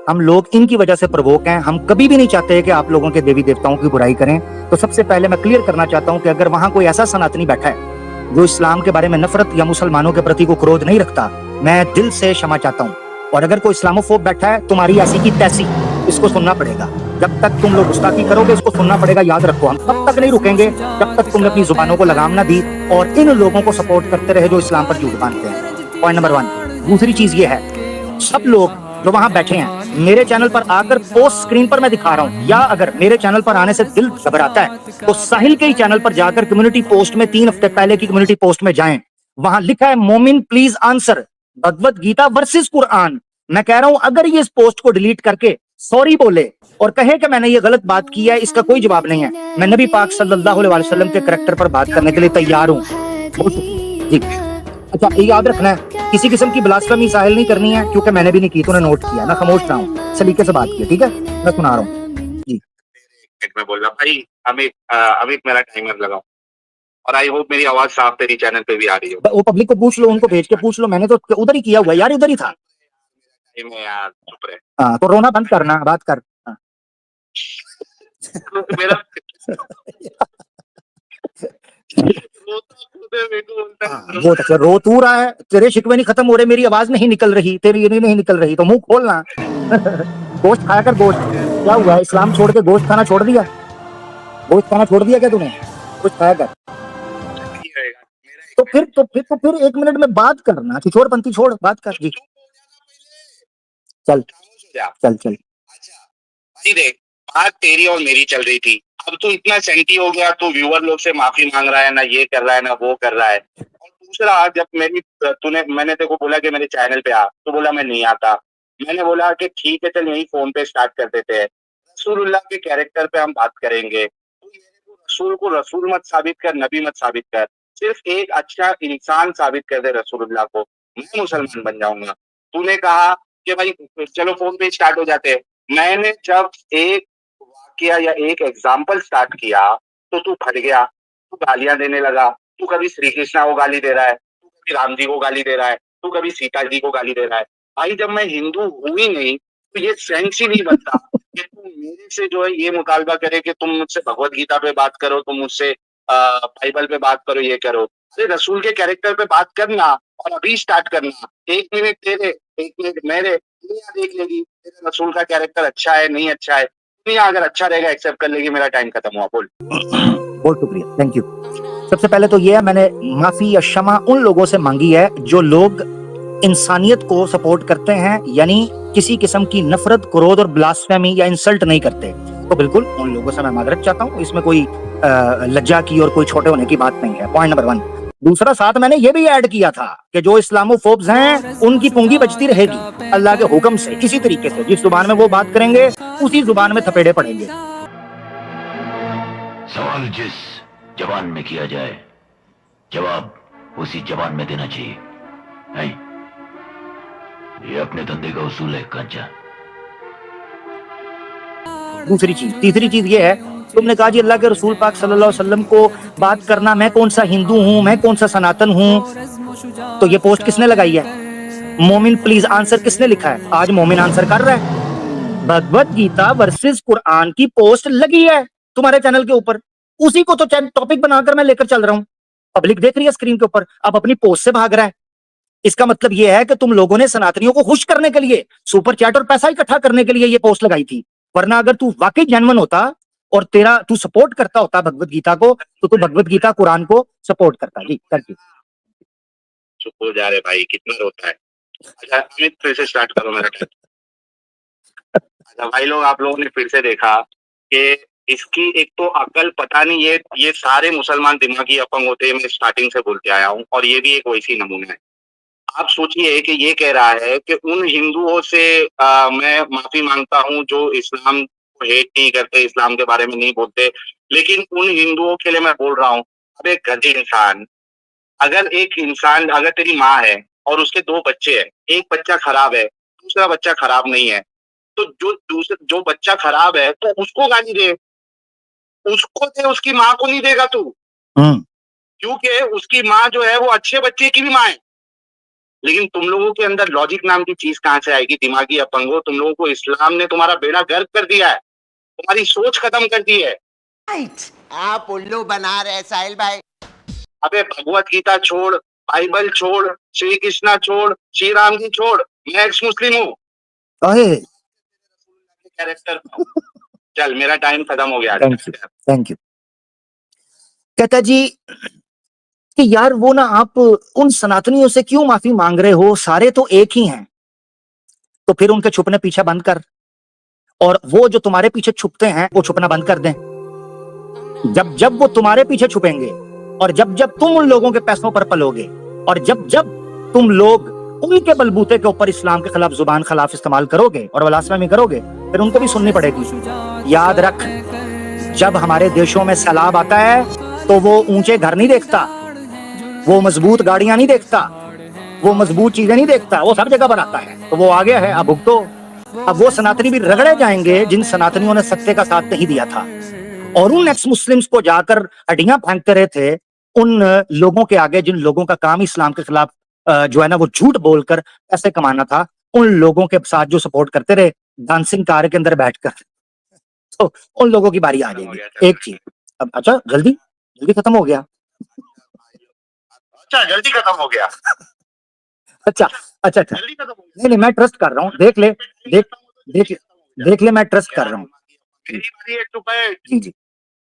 हम लोग इनकी वजह से प्रवोक हैं, हम कभी भी नहीं चाहते कि आप लोगों के देवी देवताओं की बुराई करें। तो सबसे पहले मैं क्लियर करना चाहता हूँ कि अगर वहां कोई ऐसा सनातनी बैठा है जो इस्लाम के बारे में नफरत या मुसलमानों के प्रति को क्रोध नहीं रखता, मैं दिल से क्षमा चाहता हूँ। और अगर कोई इस्लामोफोब बैठा है, तुम्हारी ऐसी की तैसी, इसको सुनना पड़ेगा। जब तक तुम लोग गुस्ताखी करोगे, इसको सुनना पड़ेगा, याद रखो। हम तब तक नहीं रुकेंगे जब तक तुमने अपनी जुबानों को लगाम ना दी और इन लोगों को सपोर्ट करते रहे जो इस्लाम पर झूठ बांधते हैं। Point number 1। दूसरी चीज ये है, सब लोग जो वहां बैठे हैं, मेरे चैनल पर आकर पोस्ट स्क्रीन पर मैं दिखा रहा हूं, या अगर मेरे चैनल पर आने से दिल घबराता है तो साहिल के ही चैनल पर जाकर कम्युनिटी पोस्ट में 3 हफ्ते पहले की कम्युनिटी पोस्ट में जाएं, वहां लिखा है Momin please answer, Bhagwat Gita versus Quran. मैं कह रहा हूं अगर ये इस पोस्ट को डिलीट करके सॉरी बोले और कहे कि मैंने ये गलत बात की है, इसका कोई जवाब नहीं है। मैं नबी पाक सल्लल्लाहु अलैहि वसल्लम के करैक्टर पर बात करने के लिए तैयार हूं। जी अच्छा, ये याद रखना है, किसी किस्म की ब्लास्फेमी साहिल नहीं करनी है, क्योंकि मैंने भी नहीं की, तूने नोट किया। मैं खामोश रहा हूं, सलीके से बात किया, ठीक है? मैं सुना रहा हूँ जी। में बोल रहा भाई अमित मेरा टाइमर लगाओ, और आई होप मेरी आवाज साफ तेरी चैनल पे भी आ रही हो। वो पब्लिक को पूछ लो, उनको भेज के पूछ लो, मैंने तो उधर ही किया हुआ यार, उधर ही था। यार चुप रहे। हाँ तो रोना बंद करना, बात कर। हाँ। मेरा वो अच्छा, रो तू रहा है, तेरे शिकवे नहीं खत्म हो रहे, मेरी आवाज नहीं निकल रही, तेरी नहीं निकल रही, तो मुंह खोलना। गोश्त खाया कर, गोश्त। क्या हुआ, इस्लाम छोड़ के गोश्त खाना छोड़ दिया? गोश्त खाना छोड़ दिया क्या तूने? कुछ खाया कर। तो फिर 1 मिनट में बात करना, किशोरपंथी छोड़, बात कर जी। चल चल चल। भाई देख, बात तेरी और मेरी चल रही थी, अब तू इतना सेंटी हो गया, तू व्यूअर लोग से माफी मांग रहा है, ना ये कर रहा है ना वो कर रहा है। और दूसरा, जब मैंने तेरे को बोला कि मेरे चैनल पे आ, तो बोला मैं नहीं आता। मैंने बोला कि ठीक है चल यही फोन पे स्टार्ट कर देते हैं, रसूलुल्लाह के कैरेक्टर पे हम बात करेंगे। रसूल को रसूल मत साबित कर, नबी मत साबित कर, सिर्फ एक अच्छा इंसान साबित कर दे रसूलुल्लाह को, मैं मुसलमान बन जाऊंगा। तूने कहा कि भाई चलो फोन पे स्टार्ट हो जाते हैं। मैंने जब एक वाकया या एक एग्जाम्पल स्टार्ट किया तो तू फट गया, तू गालियां देने लगा। तू कभी श्री कृष्णा को गाली दे रहा है, तू कभी राम जी को गाली दे रहा है, तू कभी सीता जी को गाली दे रहा है। भाई जब मैं हिंदू हूं ही नहीं तो ये सेंस ही नहीं बनता कि तुम मेरे से जो है ये मुतालबा करे कि तुम मुझसे भगवत गीता पे बात करो, तुम मुझसे बाइबल पे बात करो, ये करो। अरे रसूल के कैरेक्टर पे बात करना और अभी स्टार्ट करना। 1 मिनट तेरे 1 मिनट मेरे, दुनिया देख लेगी तेरे रसूल का कैरेक्टर अच्छा है नहीं अच्छा है। दुनिया अगर अच्छा रहेगा एक्सेप्ट कर लेगी। मेरा टाइम खत्म हुआ, बोल। बहुत शुक्रिया, थैंक यू। सबसे पहले तो ये है, मैंने माफी या क्षमा उन लोगों से मांगी है जो लोग इंसानियत को सपोर्ट करते हैं, यानी किसी किस्म की नफरत, क्रोध और ब्लास्फेमी या इंसल्ट नहीं करते। तो बिल्कुल उन लोगों से मैं माजरत चाहता हूँ, इसमें कोई लज्जा की और कोई छोटे होने की बात नहीं है। Point number 1। दूसरा, साथ मैंने ये भी ऐड किया था कि जो इस्लामोफोब्स हैं उनकी पुंगी बजती रहेगी अल्लाह के हुक्म से, इसी तरीके से जिस जुबान में वो बात करेंगे उसी जुबान में थपेड़े पड़ेंगे। सवाल जिस जबान में किया जाए, जवाब उसी जबान में देना चाहिए। नहीं, ये अपने धंधे का उसूल है कंचा। दूसरी चीज, तीसरी चीज ये है, तुमने कहा जी अल्लाह के रसूल पाक सल्लल्लाहु अलैहि वसल्लम को बात करना, मैं कौन सा हिंदू हूँ, मैं कौन सा सनातन हूँ। तो ये पोस्ट किसने लगाई है? मोमिन प्लीज आंसर किसने लिखा है? आज मोमिन आंसर कर रहा है। भगवत गीता वर्सेस कुरान की पोस्ट लगी है तुम्हारे चैनल के ऊपर, उसी को तो टॉपिक बनाकर मैं लेकर चल रहा हूँ। पब्लिक देख रही है स्क्रीन के ऊपर, अब अपनी पोस्ट से भाग रहा है। इसका मतलब यह है कि तुम लोगों ने सनातनियों को खुश करने के लिए, सुपर चैट और पैसा इकट्ठा करने के लिए ये पोस्ट लगाई थी। वरना अगर तू वाकई जेन्युइन होता और तू सपोर्ट करता होता भगवत गीता को, तो तू भगवत गीता कुरान को सपोर्ट करता। जी करके चुप हो जा रहे भाई, कितना रोता है। अच्छा अमित, फिर से स्टार्ट करो मेरा टाइम। अच्छा भाई लोग, आप लोगों ने फिर से देखा कि इसकी एक तो अकल पता नहीं, ये सारे मुसलमान दिमागी अपंग होते हैं, मैं स्टार्टिंग से बोलते आया हूँ, और ये भी एक वैसी नमूना है। आप सोचिए कि ये कह रहा है कि उन हिंदुओं से मैं माफी मांगता हूं जो इस्लाम को हेट नहीं करते, इस्लाम के बारे में नहीं बोलते, लेकिन उन हिंदुओं के लिए मैं बोल रहा हूँ, अबे गधे इंसान, अगर तेरी माँ है और उसके 2 बच्चे हैं, एक बच्चा खराब है, दूसरा बच्चा खराब नहीं है, तो जो बच्चा खराब है तो उसको गाली दे, उसको दे, उसकी माँ को नहीं देगा तू, क्योंकि उसकी माँ जो है वो अच्छे बच्चे की भी माँ है। लेकिन तुम लोगों के अंदर लॉजिक नाम की चीज कहां से आएगी? दिमागी अपंगो, तुम लोगों को इस्लाम ने तुम्हारा बेड़ा गर्क कर दिया है, तुम्हारी सोच खत्म कर दी है। आप उल्लू बना रहे साहिल भाई। अबे भगवत गीता छोड़, बाइबल छोड़, श्री कृष्णा छोड़, श्री राम जी छोड़, मैं एक्स मुस्लिम हूँ। कैरेक्टर चल, मेरा टाइम खत्म हो गया। Thank you. कहता जी कि यार वो ना, आप उन सनातनियों से क्यों माफी मांग रहे हो, सारे तो एक ही हैं। तो फिर उनके छुपने पीछे बंद कर, और वो जो तुम्हारे पीछे छुपते हैं वो छुपना बंद कर दें। जब जब वो तुम्हारे पीछे छुपेंगे और जब जब तुम उन लोगों के पैसों पर पलोगे और जब जब तुम लोग उनके बलबूते के ऊपर इस्लाम के खिलाफ जुबान खिलाफ इस्तेमाल करोगे और वलास्फेमी करोगे, फिर उनको भी सुननी पड़ेगी। याद रख, जब हमारे देशों में सैलाब आता है तो वो ऊंचे घर नहीं देखता, वो मजबूत गाड़ियां नहीं देखता, वो मजबूत चीजें नहीं देखता, वो सब जगह पर आता है। तो वो आ गया है, अब भुगतो। अब वो सनातनी भी रगड़े जाएंगे जिन सनातनियों ने सत्य का साथ नहीं दिया था और उन एक्स मुस्लिम्स को जाकर हड्डियां फेंकते रहे थे, उन लोगों के आगे जिन लोगों का काम इस्लाम के खिलाफ जो है ना वो झूठ बोलकर पैसे कमाना था, उन लोगों के साथ जो सपोर्ट करते रहे डांसिंग कार के अंदर बैठकर, तो उन लोगों की बारी आ जाएगी। एक चीज अब, अच्छा जल्दी जल्दी खत्म हो गया, अच्छा जल्दी खत्म हो गया। अच्छा अच्छा अच्छा, नहीं नहीं मैं ट्रस्ट कर रहा हूँ, देख ले, देख ले, मैं ट्रस्ट कर रहा हूँ। मेरी बारी है, चुप है। जी जी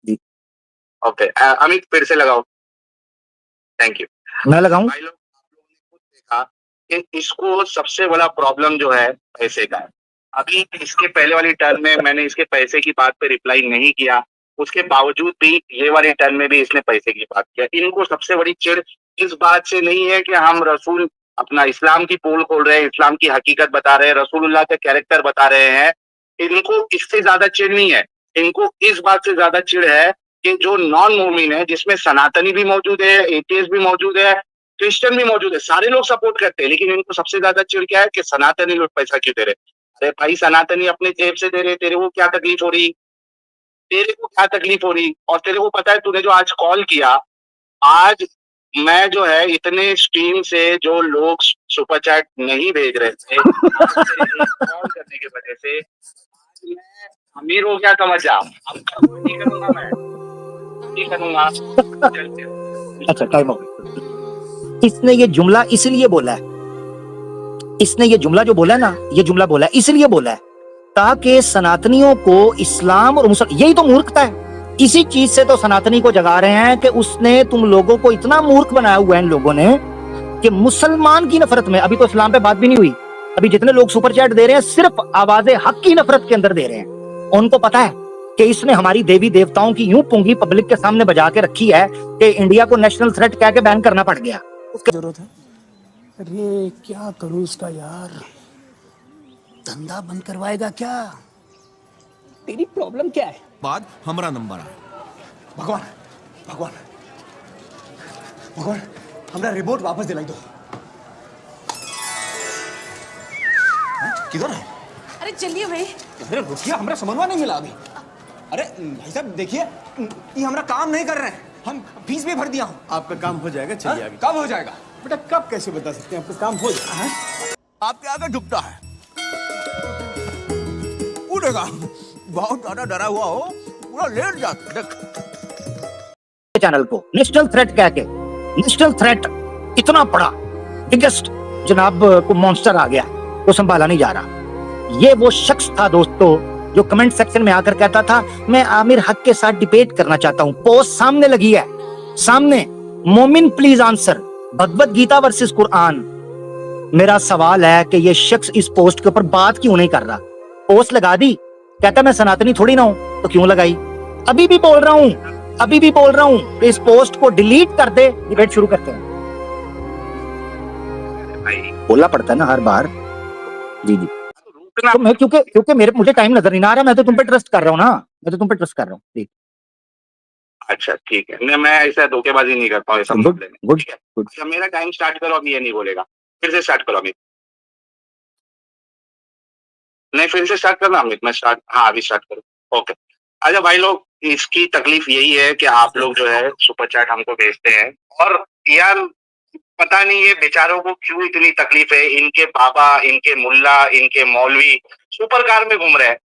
जी, ओके अमित फिर से लगाओ। Thank you. मैं लगाऊं? भाई लोग, आप लोगों ने खुद देखा कि इसको सबसे बड़ा प्रॉब्लम जो है पैसे का है। अभी इसके पहले वाली टर्न में मैंने इसके पैसे की बात पे रिप्लाई नहीं किया, उसके बावजूद भी ये वाली टर्न में भी इसने पैसे की बात किया। इनको सबसे बड़ी चिढ़ इस बात से नहीं है कि हम रसूल अपना इस्लाम की पोल खोल रहे हैं, इस्लाम की हकीकत बता रहे हैं, रसूलुल्लाह के कैरेक्टर बता रहे हैं। इनको इससे ज्यादा चिढ़ नहीं है, इनको इस बात से ज्यादा चिढ़ है कि जो नॉन मोमिन है, जिसमें सनातनी भी मौजूद है, एटीएस भी मौजूद है, क्रिश्चियन भी मौजूद है, सारे लोग सपोर्ट करते हैं, लेकिन इनको सबसे ज्यादा चिढ़ क्या है कि सनातनी लोग पैसा क्यों दे रहे। अरे भाई सनातनी अपने जेब से दे रहे, तेरे को क्या तकलीफ हो रही, तेरे को क्या तकलीफ हो रही। और तेरे को पता है तूने जो आज कॉल किया, आज मैं जो है इतने स्ट्रीम से जो लोग सुपर चैट नहीं भेज रहे थे कॉल करने की वजह से आज मैं अमीर हो गया, समझ जा। अब नहीं करूंगा, मैं नहीं करूंगा। अच्छा टाइम हो गया। इसने ये जुमला इसलिए बोला है, इसने ये जुमला जो बोला है ना, ये जुमला बोला है इसलिए बोला है ताकि सनातनियों को इस्लाम और मुसलमान, यही तो मूर्खता है, इसी चीज से तो सनातनी को जगा रहे हैं कि उसने तुम लोगों को इतना मूर्ख बनाया हुआ है इन लोगों ने कि मुसलमान की नफरत में, अभी तो इस्लाम पे बात भी नहीं हुई, अभी जितने लोग सुपर चैट दे रहे हैं सिर्फ आवाज़े हक की नफरत के अंदर दे रहे हैं। उनको पता है कि इसने हमारी देवी देवताओं की यूं पूंगी पब्लिक के सामने बजा के रखी है कि इंडिया को नेशनल थ्रेट कह के बैन करना पड़ गया। जरूरत है। अरे क्या करूं इसका यार, धंधा बंद करवाएगा क्या? तेरी प्रॉब्लम क्या है? बाद हमारा नंबर है। भगवान भगवान भगवान, हमरा रिमोट वापस दिलाई दो। किधर है? अरे चलिए भाई। अरे रुकिए, हमरा समझवा नहीं मिला अभी। अरे भाई साहब देखिए, ये हमरा काम नहीं कर रहे हैं, हम फीस भी भर दिया हूँ। आपका काम हो जाएगा, चलिए आगे। कब हो जाएगा? बेटा कब कैसे बता सकते हैं, आपका काम हो जाएगा। आपके आगे झुकता है, उड़ेगा। बहुत ज्यादा डरा हुआ हो, पूरा लेट जाता। देख चैनल को नेशनल थ्रेट कह के, नेशनल थ्रेट इतना बड़ा बिगेस्ट जनाब को मॉन्स्टर आ गया, वो संभाला नहीं जा रहा। ये वो शख्स था दोस्तों जो कमेंट सेक्शन में आकर कहता था मैं आमिर हक के साथ डिबेट करना चाहता हूं। पोस्ट सामने लगी है, सामने, Momin please answer, Bhagwat Gita versus Quran. मेरा सवाल है कि ये शख्स इस पोस्ट के ऊपर बात क्यों नहीं कर रहा? पोस्ट लगा दी, कहता मैं सनातनी थोड़ी ना हूं, तो क्यों लगाई? अभी भी बोल रहा हूं कि इस पोस्ट को डिलीट कर दे, डिबेट शुरू करते हैं। बोलना पड़ता है ना हर बार। जी जी, तो मैं क्योंकि मुझे टाइम नजर नहीं आ रहा, मैं तो तुम पे ट्रस्ट कर रहा हूँ ना, मैं तो तुम पे ट्रस्ट कर रहा हूँ। जी अच्छा ठीक है, नहीं मैं ऐसा धोखेबाजी नहीं करता हूँ, ऐसा गुड गुड गुड। अच्छा मेरा टाइम स्टार्ट करो, अभी ये नहीं बोलेगा, फिर से स्टार्ट करो अमित। नहीं फिर से स्टार्ट करना अमित, मैं स्टार्ट, हाँ अभी स्टार्ट करो। ओके अच्छा भाई लोग, इसकी तकलीफ यही है कि आप लोग जो है सुपर चैट हमको भेजते हैं, और यार पता नहीं ये बेचारों को क्यों इतनी तकलीफ है। इनके बाबा, इनके मुल्ला, इनके मौलवी सुपर कार में घूम रहे हैं।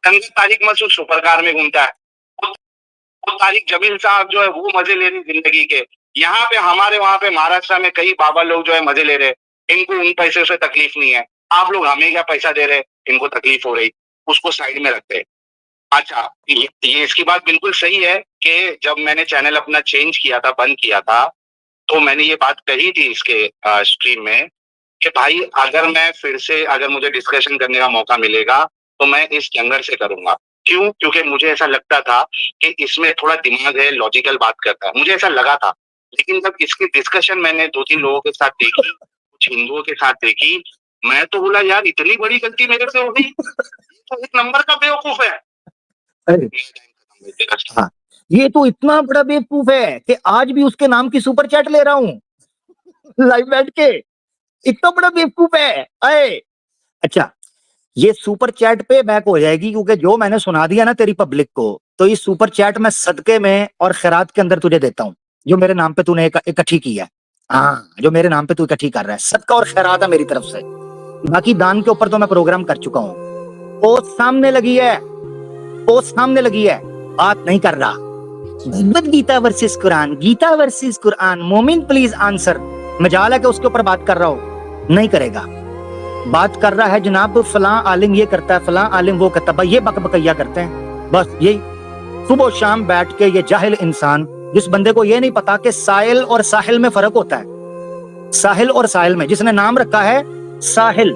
वो तारिक मसूद सुपर कार में घूमता है, वो तारिक जमील साहब जो है वो मजे ले रही जिंदगी के। यहाँ पे हमारे वहां पे महाराष्ट्र में कई बाबा लोग जो है मजे ले रहे, इनको उन पैसे से तकलीफ नहीं है। आप लोग हमें क्या पैसा दे रहे, इनको तकलीफ हो रही, उसको साइड में रखते हैं। अच्छा ये इसकी बात बिल्कुल सही है कि जब मैंने चैनल अपना चेंज किया था, बंद किया था, तो मैंने ये बात कही थी इसके स्ट्रीम में कि भाई अगर मुझे डिस्कशन करने का मौका मिलेगा तो मैं इस जंगल से करूंगा। क्यों? क्योंकि मुझे ऐसा लगता था कि इसमें थोड़ा दिमाग है, लॉजिकल बात करता है, मुझे ऐसा लगा था। लेकिन जब इसकी डिस्कशन मैंने 2-3 लोगों के साथ देखी, हिंदुओं के साथ देखी, मैं तो बोला यार इतनी बड़ी गलती मेरे से हो गई, तो एक नंबर का बेवकूफ है। अरे हाँ, ये तो इतना बड़ा बेवकूफ है कि आज भी उसके नाम की सुपर चैट ले रहा हूं लाइव बैठ के। इतना बड़ा बेवकूफ है। अरे अच्छा, ये सुपर चैट पे बैक हो जाएगी, क्योंकि जो मैंने सुना दिया ना तेरी पब्लिक को, तो ये सुपर चैट मैं सदके में और खैरात के अंदर तुझे देता हूं, जो मेरे नाम पे तूने इकट्ठी की है। हाँ, जो मेरे नाम पे तू इकट्ठी कर रहा है, सदका और खैरात है मेरी तरफ से। बाकी दान के ऊपर तो मैं प्रोग्राम कर चुका हूं। पोस्ट सामने लगी है, पोस्ट सामने लगी है, बात नहीं कर रहा। भगवद गीता वर्सेस कुरान, गीता वर्सेस कुरान, मोमिन प्लीज आंसर। मजाल है कि उसके ऊपर बात कर रहा हूं, नहीं करेगा। बात कर रहा है जनाब फलां आलिम ये करता है, फलां आलिम वो करता है, भाई ये बकबकैया करते हैं। बस यही सुबह शाम बैठ के ये जाहिल इंसान, जिस बंदे को ये नहीं पता कि साहिल और साहिल में फर्क होता है। साहिल और साहिल में, जिसने नाम रखा है साहिल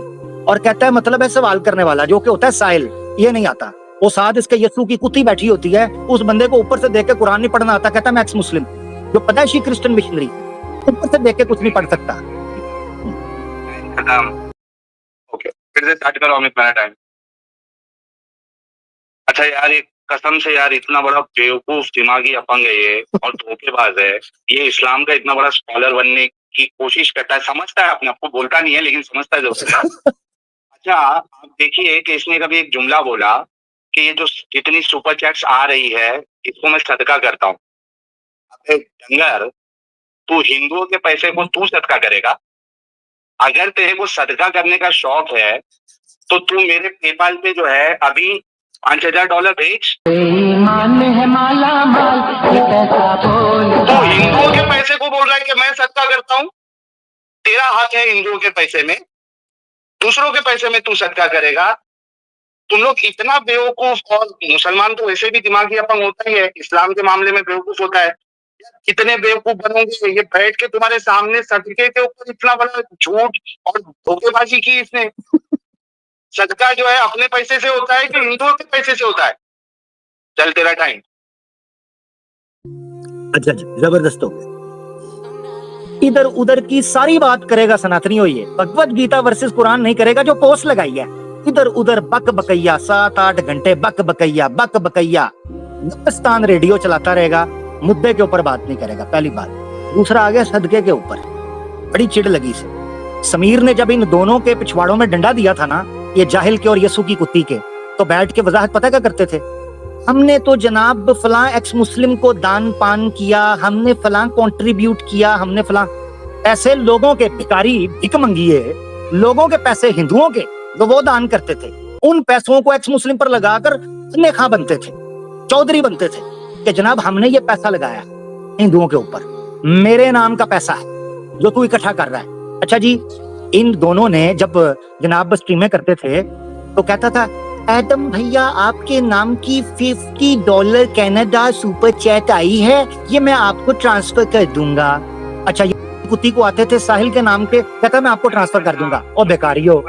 और कहता है मतलब है सवाल करने वाला, जो कि होता है साहिल, ये नहीं आता। वो साथ इसके यस्सू की कुत्ती बैठी होती है, उस बंदे को ऊपर से देख के कुरान नहीं पढ़ना आता, कहता है मैं एक्स मुस्लिम, जो पता है शी क्रिश्चियन मिशनरी, ऊपर से देख के कुछ नहीं पढ़ सकता। ओके, फिर से स्टार्ट करो अमित, मेरा टाइम। अच्छा यार, ये कसम से यार इतना बड़ा बेवकूफ दिमागी अपंग है ये और धोखेबाज है ये। इस्लाम का इतना बड़ा स्कॉलर बनने की कोशिश करता है, समझता है अपने आप को, बोलता नहीं है लेकिन समझता है जरूर। अच्छा, आप देखिए कि इसने कभी एक जुमला बोला कि ये जो जितनी सुपर चैट्स आ रही है इसको मैं सदका करता हूँ। अबे डंगर, तू हिंदुओं के पैसे को तू सदका करेगा? अगर तेरे को सदका करने का शौक है तो तू मेरे पेपाल पे जो है अभी $5000 भेज। तो हिंदुओं के पैसे को बोल रहा है कि मैं सदका करता हूँ। तेरा हक है हिंदुओं के पैसे में, दूसरों के पैसे में तू सदका करेगा। तुम लोग इतना बेवकूफ, और मुसलमान तो वैसे भी दिमागी अपंग होता ही है, इस्लाम के मामले में बेवकूफ होता है। कितने बेवकूफ बनोगे? ये बैठ के तुम्हारे सामने सदके के ऊपर इतना बड़ा झूठ और धोखेबाजी की इसने। सदका जो है अपने पैसे से होता है कि हिंदुओं के पैसे से होता है? चल तेरा टाइम। अच्छा, जबरदस्त हो गया। इधर उधर की सारी बात करेगा सनातनी हो, ये भगवद गीता वर्सेस कुरान नहीं करेगा, जो पोस्ट लगाई है। इधर उधर बक बकैया, 7-8 घंटे बक बकैया रेडियो चलाता रहेगा, मुद्दे के ऊपर बात नहीं करेगा, पहली बात। दूसरा आ गया सदके के ऊपर, बड़ी चिढ़ लगी से। समीर ने जब इन दोनों के पिछवाड़ों में डंडा दिया था ना, ये जाहिल के और यस्सू की कुत्ती के, तो बैठ के वजाहत पता क्या करते थे? हमने तो जनाब फलां एक्स मुस्लिम को दान पान किया, हमने फलां कंट्रीब्यूट किया, हमने फलां। ऐसे लोगों के भिखारी भिख मंगिए, लोगों के पैसे हिंदुओं के तो वो दान करते थे, उन पैसों को एक्स मुस्लिम पर लगाकर नेखा बनते थे, चौधरी बनते थे कि जनाब हमने ये पैसा लगाया हिंदुओं के ऊपर, मेरे नाम का पैसा है जो तू इकट्ठा कर रहा है। अच्छा जी, इन दोनों ने जब जनाब स्ट्रीमें करते थे तो कहता था एडम भैया आपके नाम की $50 कनाडा सुपर चैट आई है, ये मैं आपको ट्रांसफर कर दूंगा। अच्छा, ये कुत्ती को आते थे साहिल के नाम के, कहता मैं आपको ट्रांसफर कर दूंगा। और बेकारियों,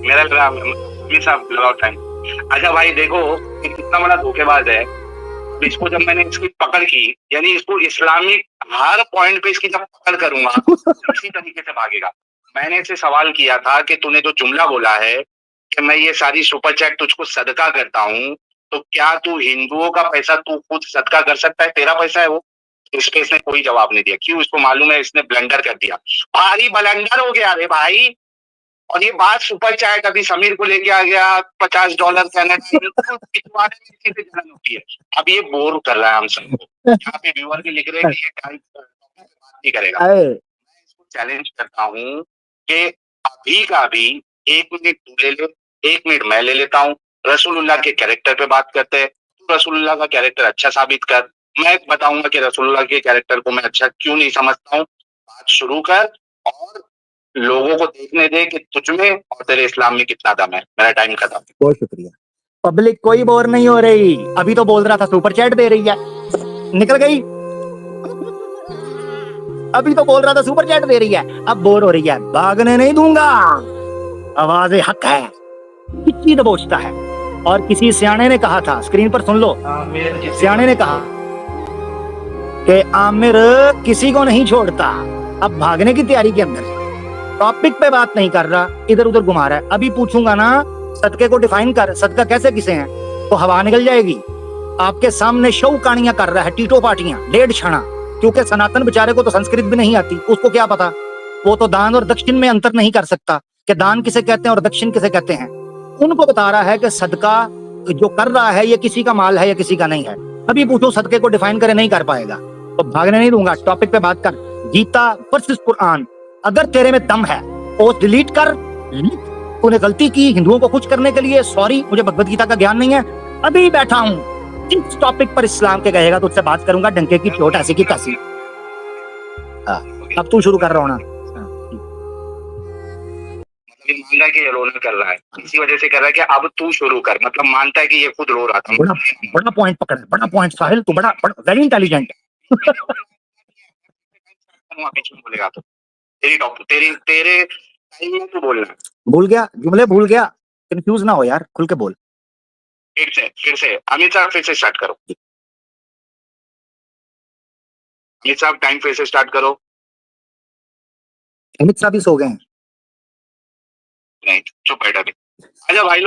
मेरा लगाओ टाइम। अच्छा भाई देखो, कितना बड़ा धोखेबाज है। इसको जब मैंने इसकी पकड़ की, यानी इसको इस्लामिक हर पॉइंट पे इसकी जब पकड़ करूंगा इसी तरीके से भागेगा। मैंने इससे सवाल किया था कि तूने जो जुमला बोला है कि मैं ये सारी सुपर चैट तुझको सदका करता हूँ, तो क्या तू हिंदुओं का पैसा तू खुद सदका कर सकता है? तेरा पैसा है वो। इस पे इसने कोई जवाब नहीं दिया। क्यों? इसको मालूम है इसने ब्लंडर कर दिया, भारी ब्लंडर हो गया रे भाई। और ये बात सुपर चैट अभी समीर को लेके आ गया, $50 पिछवाड़े में किसी से जलन होती है। अब ये बोर कर रहा है हम सबको। यहाँ पे व्यूअर भी लिख रहे हैं कि ये टाइप बात नहीं करेगा। मैं इसको चैलेंज करता हूँ कि अभी का अभी 1 मिनट तू ले ले, 1 मिनट मैं ले लेता हूँ, रसूलुल्लाह के कैरेक्टर पे बात करते हैं। तू रसूलुल्लाह का कैरेक्टर अच्छा साबित कर, मैं बताऊंगा कि रसूलुल्लाह के कैरेक्टर को मैं अच्छा क्यों नहीं समझता हूँ। बात शुरू कर और लोगों को देखने दे कि तुझ में और तेरे इस्लाम में कितना दम है। मेरा टाइम खत्म। बहुत शुक्रिया। पब्लिक कोई बोर नहीं हो रही। अभी तो बोल रहा था सुपर चैट दे रही है, निकल गई। अभी तो बोल रहा था सुपर चैट दे रही है, अब बोर हो रही है। भागने नहीं दूंगा, आवाज़ हक है, किच्ची दबोचता है। और किसी सियाने ने कहा था, स्क्रीन पर सुन लो, सियाने ने कहा कि आमिर किसी को नहीं छोड़ता। अब भागने की तैयारी के अंदर, टॉपिक पे बात नहीं कर रहा, इधर उधर घुमा रहा है। अभी पूछूंगा ना सदके को डिफाइन कर, सदका कैसे किसे हैं, तो हवा निकल जाएगी। आपके सामने शौ कहानियां कर रहा है, टीटो पाटियां, 1.5 छाना, क्योंकि सनातन बेचारे को तो संस्कृत भी नहीं आती, उसको क्या पता। वो तो दान और दक्षिण में अंतर नहीं कर सकता कि दान किसे कहते हैं और दक्षिण किसे कहते हैं। उनको बता रहा है कि सदका जो कर रहा है ये किसी का माल है या किसी का नहीं है। अभी पूछो सदके को डिफाइन करे, नहीं कर पाएगा, तो भागने नहीं दूंगा। टॉपिक पे बात कर, गीता वर्सेस कुरान। अगर तेरे में दम है पोस्ट डिलीट कर, तूने गलती की हिंदुओं को खुश करने के लिए, सॉरी मुझे भगवत गीता का ज्ञान नहीं है। अभी बैठा हूं इस टॉपिक पर, इस्लाम के कहेगा तो उससे बात करूंगा, डंके की चोट ऐसी की तैसी। अब तू शुरू कर रहा हो ना। मतलब मान रहा है कि ये रोना कर रहा है, इसी वजह से कर रहा है कि अब तू शुरू कर, मतलब मानता है कि ये खुद रो रहा था। बड़ा पॉइंट पकड़, बड़ा पॉइंट साहिल, तू बड़ा वेरी इंटेलिजेंट। बोलेगा तो तेरे टाइम में तू बोलना। भूल गया, जुमले भूल गया, कंफ्यूज ना हो यार, खुल के बोल। फिर से अमित साहब फिर से स्टार्ट करो। अमित साहब टाइम फिर से स्टार्ट करो। अमित साहब ही सो गए हैं। नहीं चुप बैठा भी। अच्छा भाई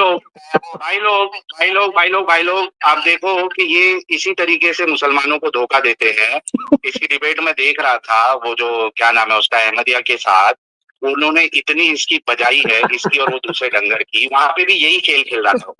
लोग आप देखो कि ये इसी तरीके से मुसलमानों को धोखा देते हैं। इसकी डिबेट में देख रहा था, वो जो क्या नाम है उसका, अहमदिया के साथ, उन्होंने इतनी इसकी बजाई है, इसकी और वो दूसरे डंगर की, वहां पे भी यही खेल खेल रहा था।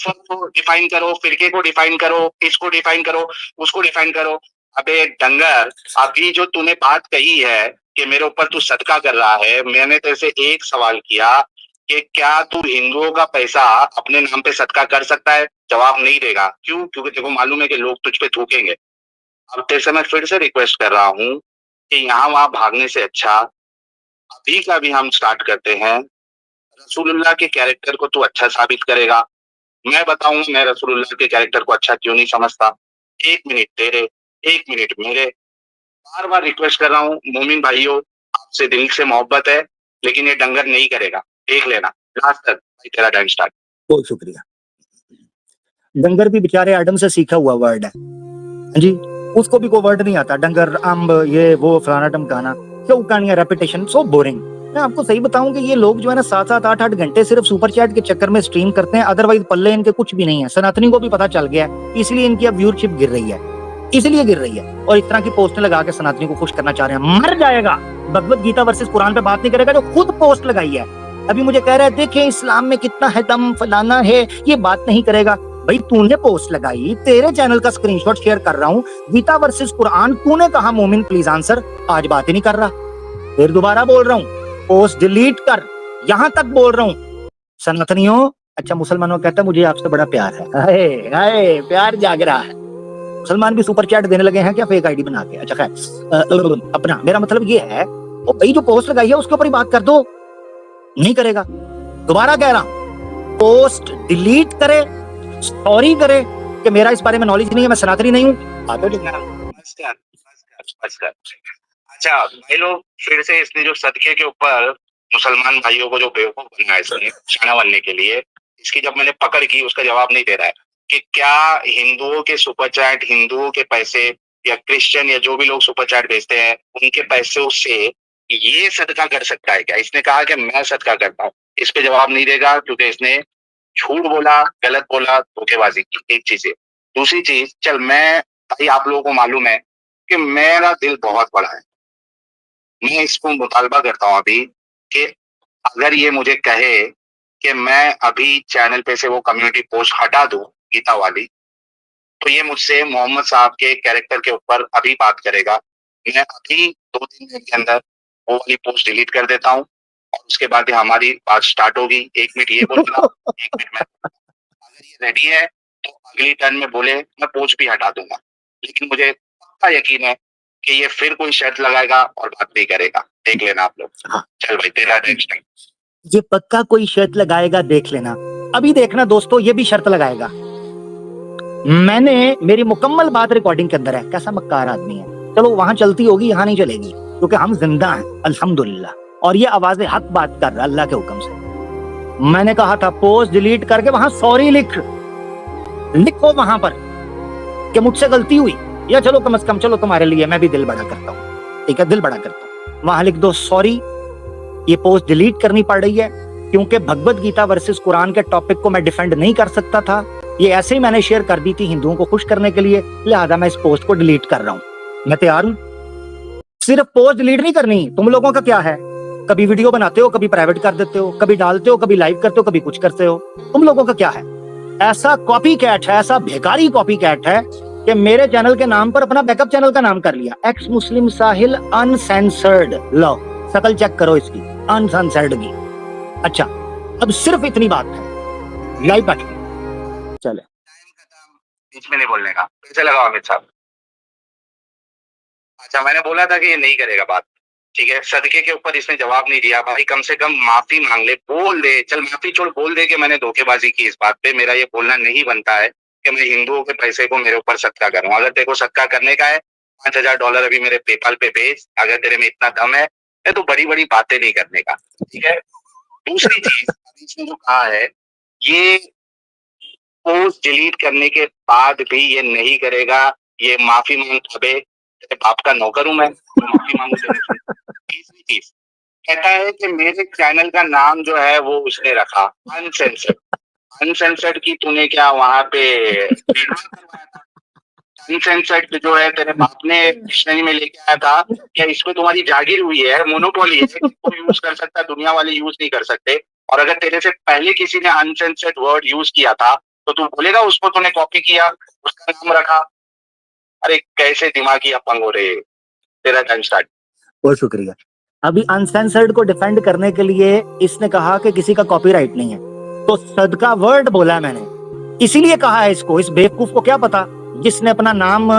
को डिफाइन करो, फिरके को डिफाइन करो, इसको डिफाइन करो, उसको डिफाइन करो। अबे डंगर, अभी जो तूने बात कही है कि मेरे ऊपर तू सदका कर रहा है, मैंने तेरे से एक सवाल किया कि क्या तू हिंदुओं का पैसा अपने नाम पे सदका कर सकता है? जवाब नहीं देगा। क्यों? क्योंकि तेरे को मालूम है कि लोग तुझ पे थूकेंगे। अब तेरे से मैं फिर से रिक्वेस्ट कर रहा हूँ कि यहाँ वहां भागने से अच्छा अभी का भी हम स्टार्ट करते हैं। रसूलुल्लाह के कैरेक्टर को तू अच्छा साबित करेगा, मैं बताऊंगा मैं रसूलुल्लाह के कैरेक्टर को अच्छा क्यों नहीं समझता। 1 मिनट तेरे, 1 मिनट मेरे। बार बार रिक्वेस्ट कर रहा हूँ मोमिन भाइयों, आपसे दिल से मोहब्बत है, लेकिन ये डंगर नहीं करेगा, देख लेना लास्ट तक। भाई तेरा टाइम स्टार्ट। बहुत शुक्रिया। डंगर भी बेचारे एडम से सीखा हुआ वर्ड है जी, उसको भी कोई वर्ड नहीं आता। डंगर, अम्ब, ये वो फलाना टमकाना, क्यों कहानियां, रेपिटेशन, सो बोरिंग। मैं आपको सही बताऊं कि ये लोग जो है ना 7-7, 8-8 घंटे सिर्फ सुपर चैट के चक्कर में स्ट्रीम करते हैं, अदरवाइज पल्ले इनके कुछ भी नहीं है। सनातनी को भी पता चल गया है, इसलिए इनकी अब व्यूअरशिप गिर रही है, इसलिए गिर रही है। और इस तरह की पोस्टें लगा के सनातनी को खुश करना चाह रहे हैं। मर जाएगा। भगवत गीता वर्सेस कुरान पे बात नहीं करेगा, जो खुद पोस्ट लगाई है। अभी मुझे कह रहा है देखें इस्लाम में कितना है दम, फलाना है, ये बात नहीं करेगा। भाई तूने पोस्ट लगाई, तेरे चैनल का स्क्रीनशॉट शेयर कर रहा हूँ, गीता वर्सेस कुरान, तूने कहा मोमिन प्लीज आंसर, आज बात ही नहीं कर रहा। फिर दोबारा बोल रहा हूँ, पोस्ट डिलीट कर, यहां तक बोल रहा हूँ। सनातनियों, अच्छा मुसलमानों कहता है मुझे आपसे बड़ा प्यार है, हाय हाय प्यार जाग रहा है। मुसलमान भी सुपर चैट देने लगे हैं क्या फेक आईडी बना के? अच्छा खैर, अपना मेरा मतलब ये है, वो भाई जो पोस्ट लगाई है उसके ऊपर ही बात कर दो। नहीं करेगा, दोबारा कह रहा हूं, पोस्ट डिलीट करे, सॉरी करे कि मेरा इस बारे में नॉलेज नहीं है, मैं सनातनी नहीं हूँ। अच्छा भाई लोग, फिर से इसने जो सदके के ऊपर मुसलमान भाइयों को जो बेवकूफ बनाया इसने शाना बनने के लिए, इसकी जब मैंने पकड़ की उसका जवाब नहीं दे रहा है कि क्या हिंदुओं के सुपर चैट, हिंदुओं के पैसे या क्रिश्चियन या जो भी लोग सुपर चैट भेजते हैं उनके पैसों से ये सदका कर सकता है क्या? इसने कहा कि मैं सदका करता हूँ, इस पे जवाब नहीं देगा क्योंकि इसने झूठ बोला, गलत बोला, धोखेबाजी की। एक चीज है। दूसरी चीज, चल मैं, भाई आप लोगों को मालूम है कि मेरा दिल बहुत बड़ा है, मैं इसको मुतालबा करता हूँ अभी कि अगर ये मुझे कहे कि मैं अभी चैनल पे से वो कम्युनिटी पोस्ट हटा दूं गीता वाली, तो ये मुझसे मोहम्मद साहब के कैरेक्टर के ऊपर अभी बात करेगा। मैं अभी 2-3 दिन के अंदर वो वाली पोस्ट डिलीट कर देता हूँ और उसके बाद हमारी बात स्टार्ट होगी। 1 मिनट ये बोलना, 1 मिनट में, अगर ये रेडी है तो अगली टर्न में बोले मैं पोस्ट भी हटा दूंगा, लेकिन मुझे पक्का यकीन है कि ये फिर कोई शर्त लगाएगा और बात नहीं करेगा। देख लेना आप लोग। चल भाई तेरा नेक्स्ट टाइम। ये पक्का कोई शर्त लगाएगा, देख लेना। अभी देखना दोस्तों, ये भी शर्त लगाएगा। मैंने, मेरी मुकम्मल बात रिकॉर्डिंग के अंदर है, कैसा मक्कार आदमी है। चलो वहां चलती होगी, यहाँ नहीं चलेगी, क्योंकि हम जिंदा हैं अल्हम्दुलिल्लाह, और ये आवाज़ हक बात कर रहा है अल्लाह के हुक्म से। मैंने कहा था पोस्ट डिलीट करके वहां सॉरी लिखो वहां पर कि मुझसे गलती हुई, या चलो कम से कम चलो तुम्हारे लिए मैं भी दिल बड़ा करता हूँ, ठीक है, दिल बड़ा करता हूँ, वहां लिख दो सॉरी। ये पोस्ट डिलीट करनी पड़ रही है क्योंकि भगवत गीता वर्सेस कुरान के टॉपिक को मैं डिफेंड नहीं कर सकता था। ये ऐसे ही मैंने शेयर कर दी थी हिंदुओं को खुश करने के लिए, लिहाजा मैं इस पोस्ट को डिलीट कर रहा हूं। मैं तैयार हूं। सिर्फ पोस्ट डिलीट नहीं करनी। तुम लोगों का क्या है, कभी वीडियो बनाते हो, कभी प्राइवेट कर देते हो, कभी डालते हो, कभी लाइव करते हो, कभी कुछ करते हो। तुम लोगों का क्या है? ऐसा कॉपी कैट है, ऐसा बेकारी कॉपी कैट है कि मेरे चैनल के नाम पर अपना बैकअप चैनल का नाम कर लिया, एक्स मुस्लिम साहिल अनसेंसर्ड। लो शकल चेक करो इसकी, अनसेंसर्ड की। अच्छा, अब सिर्फ इतनी बात है, लाइव बैठ चले, बीच में नहीं बोलने का। कैसे लगाओ अमित साहब? अच्छा, मैंने बोला था कि ये नहीं करेगा बात, ठीक है। सदके के ऊपर इसने जवाब नहीं दिया। भाई कम से कम माफी मांग ले, बोल दे, चल माफी छोड़, बोल दे कि मैंने धोखेबाजी की इस बात पे। मेरा ये बोलना नहीं बनता है कि मैं हिंदुओं के पैसे को मेरे ऊपर सदका करूं। अगर तेरे को सदका करने का है, $5000 अभी मेरे पेपाल पे भेज, अगर तेरे में इतना दम है तो बड़ी बड़ी बातें नहीं करने का, ठीक है। दूसरी चीज इसने जो कहा है, ये पोस्ट डिलीट करने के बाद भी ये नहीं करेगा, ये माफी मांग पावे, तेरे बाप का नौकर हूं मैं, माफी मांगू तेरे से। तीसरी चीज कहता है कि मेरे चैनल का नाम जो है वो उसने रखा अनसेंसर्ड। अनसेंसर्ड की तूने क्या वहां पे करवाया था? अनसेंसर्ड जो है तेरे बाप ने डिक्शनरी में लेके आया था, क्या इसमें तुम्हारी जागीर हुई है, मोनोपोली है, कोई यूज कर सकता, दुनिया वाले यूज नहीं कर सकते। और अगर तेरे से पहले किसी ने अनसेंसर्ड वर्ड यूज किया था तो तू बोलेगा उसको तूने कॉपी किया, उसका नाम रखा। अरे कैसे दिमागी अपंग हो रहे। तेरा टाइम स्टार्ट। बहुत शुक्रिया। अभी अनसेंसर्ड को डिफेंड करने के लिए इसने कहा कि किसी का कॉपीराइट नहीं है, तो सदका वर्ड बोला मैंने, इसीलिए कहा है इसको। इस बेवकूफ को क्या पता, जिसने अपना नाम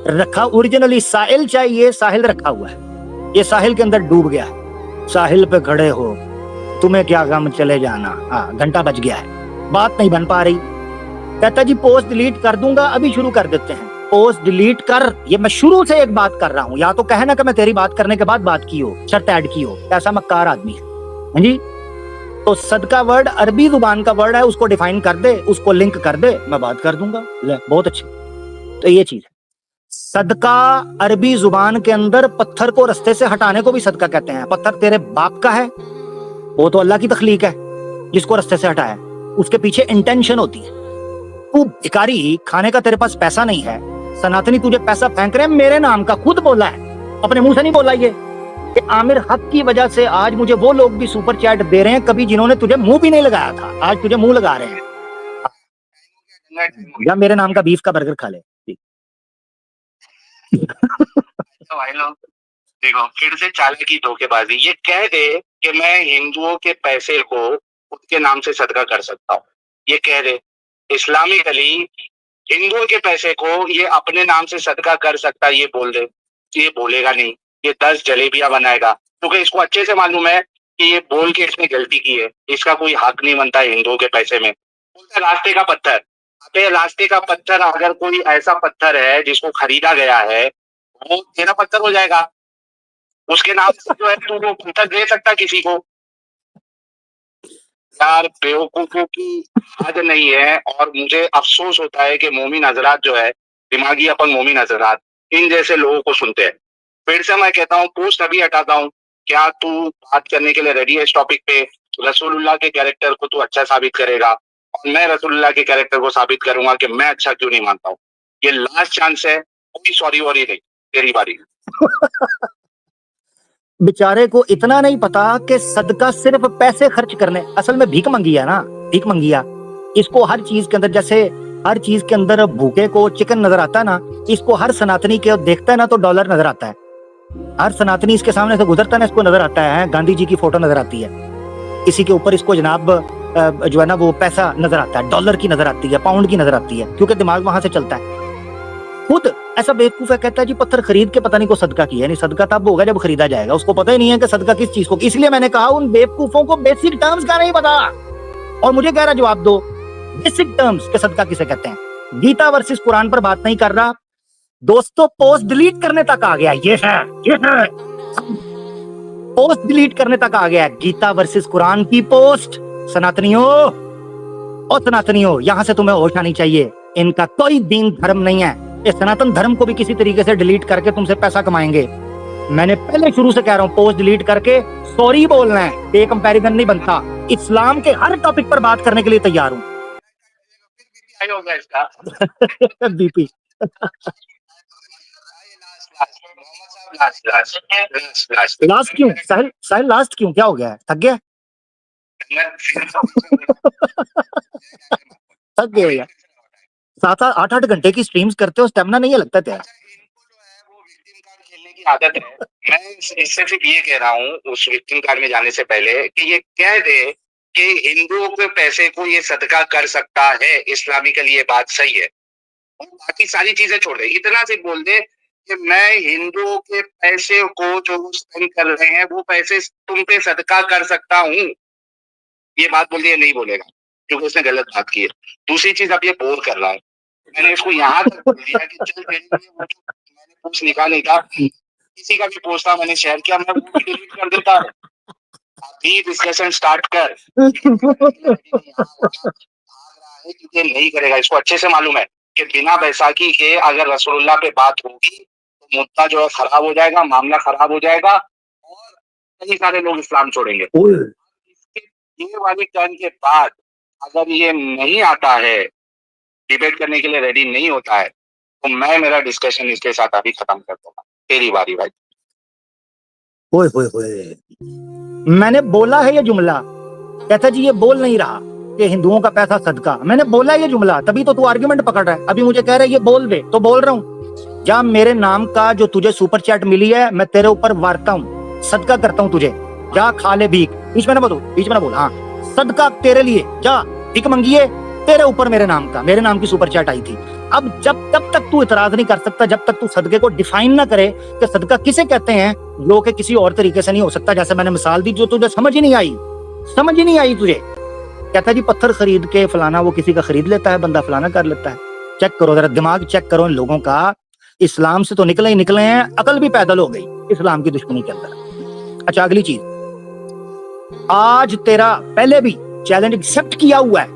रखा ओरिजिनली साहिल चाहिए, साहिल रखा हुआ है, ये साहिल के अंदर डूब गया है। साहिल पे खड़े हो, तुम्हें क्या गम, चले जाना। हाँ, घंटा बज गया है, बात नहीं बन पा रही। कहता जी पोस्ट डिलीट कर दूंगा। अभी शुरू कर देते हैं, पोस्ट डिलीट कर। ये मैं शुरू से एक बात कर रहा हूं, या तो कहना कि मैं तेरी बात करने के बाद बात की हो, शर्त ऐड की हो, ऐसा मक्कार आदमी है। हाँ जी, तो सदका वर्ड अरबी जुबान का वर्ड है, उसको डिफाइन कर दे, उसको लिंक कर दे, मैं बात कर दूंगा। ले, बहुत अच्छी। तो ये चीज है, सदका अरबी जुबान के अंदर पत्थर को रास्ते से हटाने को भी सदका कहते हैं। पत्थर तेरे बाप का है, वो तो अल्लाह की तख्लीक है, जिसको रास्ते से हटाया, उसके पीछे इंटेंशन होती है। तू भिखारी, खाने का तेरे पास पैसा नहीं है, सनातनी तुझे पैसा फेंक रहे हैं मेरे नाम का, खुद बोला है, अपने मुंह से नहीं बोला ये, कि आमिर हक की वजह से आज मुझे वो लोग भी सुपर चैट दे रहे हैं कभी जिन्होंने तुझे मुंह भी नहीं लगाया था, आज तुझे मुंह लगा रहे हैं। या मेरे नाम का बीफ का बर्गर खा ले। तो भाई लोग देखो, फिर से चालाकी, धोखेबाजी। ये कह दे कि मैं हिंदुओं के पैसे को उसके नाम से सदका कर सकता हूँ, ये कह दे। इस्लामिकली हिंदुओं के पैसे को ये अपने नाम से सदका कर सकता है, ये बोल दे। ये बोलेगा नहीं, ये 10 जलेबियां बनाएगा, क्योंकि इसको अच्छे से मालूम है कि ये बोल के इसने गलती की है, इसका कोई हक नहीं बनता है हिंदुओं के पैसे में। बोलता रास्ते का पत्थर। अबे रास्ते का पत्थर, अगर कोई ऐसा पत्थर है जिसको खरीदा गया है, वो तेरा पत्थर हो जाएगा। उसके नाम से जो है तू वो पत्थर दे सकता किसी को। यार बेवकूफों की हद नहीं है। और मुझे अफसोस होता है कि मोमिन हजरात जो है, दिमागी अपंग मोमिन हजरात, इन जैसे लोगों को सुनते हैं। फिर से मैं कहता हूँ, पोस्ट अभी हटाता हूँ। क्या तू बात करने के लिए रेडी है इस टॉपिक पे? रसूलुल्लाह के कैरेक्टर को तू अच्छा साबित करेगा और मैं रसूलुल्लाह के कैरेक्टर को साबित करूंगा कि मैं अच्छा क्यों नहीं मानता हूँ। ये लास्ट चांस है, कोई सॉरी वॉरी नहीं, तेरी बारी। बेचारे को इतना नहीं पता कि सदका सिर्फ पैसे खर्च करने, असल में भीख मंगिया ना, भीख मंगिया। इसको हर चीज के अंदर, जैसे हर चीज के अंदर भूखे को चिकन नजर आता है ना, इसको हर सनातनी के देखता है ना तो डॉलर नजर आता है। हर सनातनी इसके सामने से गुजरता है ना, इसको नजर आता है गांधी जी की फोटो नजर आती है, इसी के ऊपर इसको जनाब जो है ना वो पैसा नजर आता है, डॉलर की नजर आती है, पाउंड की नजर आती है, क्योंकि दिमाग वहां से चलता है। खुद ऐसा बेवकूफ है, कहता है जी पत्थर खरीद के पता नहीं को सदका किया। नहीं, सदका तब होगा जब खरीदा जाएगा, उसको पता ही नहीं है कि सदका किस चीज को। इसलिए मैंने कहा उन बेवकूफों को बेसिक टर्म्स का नहीं पता, और मुझे कह रहा जवाब दो बेसिक टर्म्स के सदका किसे कहते हैं। गीता वर्सेस कुरान पर बात नहीं कर रहा दोस्तों, पोस्ट डिलीट करने तक आ गया। ये है पोस्ट डिलीट करने तक आ गया। गीता वर्सेस कुरान की पोस्ट सनातनियों, ओ सनातनियों, यहां से तुम्हें होश आनी चाहिए। इनका कोई दीन धर्म नहीं है। ये सनातन धर्म को भी किसी तरीके से डिलीट करके तुमसे पैसा कमाएंगे। मैंने पहले शुरू से कह रहा हूं, पोस्ट डिलीट करके सॉरी बोलना है। ये कंपैरिजन नहीं बनता। इस्लाम के हर टॉपिक पर बात करने के लिए तैयार हूं। होगा इसका बीपी लास्ट क्यों साहिल? साहिल लास्ट क्यों? क्या हो गया है? थक गया? थक गए यार। 7-8 घंटे की स्ट्रीम्स करते हो, स्टेमिना नहीं है लगता तेरा? खेलने की आदत है। मैं इससे सिर्फ ये कह रहा हूँ उस विक्टिम कार्ड में जाने से पहले कि ये कह दे कि हिंदुओं के पैसे को ये सदका कर सकता है, इस्लामिकली ये बात सही है। और बाकी सारी चीजें छोड़ दे, इतना सिर्फ बोल दे कि मैं हिंदुओं के पैसे को जो स्पेंड कर रहे हैं वो पैसे तुम पे सदका कर सकता हूँ। ये बात बोल दिया, नहीं बोलेगा क्योंकि उसने गलत बात की है। दूसरी चीज अब ये बोर कर रहा है। मैंने इसको यहाँ तक बोल दिया कि चल तेरे लिए वो जो मैंने पोस्ट लिखा नहीं था, किसी का भी पोस्ट था मैंने शेयर किया, मैं वो भी डिलीट कर देता। अभी डिस्कशन स्टार्ट कर। क्योंकि नहीं करेगा, इसको अच्छे से मालूम है कि बिना बैसाखी के अगर रसूलुल्लाह पे बात होगी तो मुद्दा जो है खराब हो जाएगा, मामला खराब हो जाएगा और कई सारे लोग इस्लाम छोड़ेंगे। ये वाली टर्न के बाद अगर ये नहीं आता है, डिबेट करने के लिए रेडी नहीं होता है, तो मैं मेरा डिस्कशन इसके साथ अभी खत्म कर दूंगा। तेरी बारी भाई। ओए होए होए, मैंने बोला है ये जुमला। कहता जी ये बोल नहीं रहा कि हिंदुओं का पैसा सदका। मैंने बोला ये जुमला, तभी तो तू आर्गुमेंट पकड़ रहा है। अभी मुझे कह रहा है ये बोल दे, तो बोल रहा हूँ। जा मेरे नाम का जो तुझे सुपर चैट मिली है, मैं तेरे ऊपर वारता हूँ, सदका करता हूँ तुझे। जा खा ले भीख। बीच में ना बोल। हाँ, सदका तेरे लिए, जा भीख मंगिए तेरे ऊपर मेरे नाम की सुपर चैट आई थी। अब तब तक तू इतराज नहीं कर सकता जब तक तू सदके को डिफाइन ना करे कि सदका किसे कहते हैं, जो कि किसी और तरीके से नहीं हो सकता। जैसे मैंने मिसाल दी जो तुझे समझ ही नहीं आई तुझे। कहता जी पत्थर खरीद के फलाना वो किसी का खरीद लेता है, बंदा फलाना कर लेता है। चेक करो जरा, दिमाग चेक करो इन लोगों का। इस्लाम से तो निकले हैं, अकल भी पैदल हो गई इस्लाम की दुश्मनी के अंदर। अच्छा, अगली चीज, आज तेरा पहले भी चैलेंज एक्सेप्ट किया हुआ है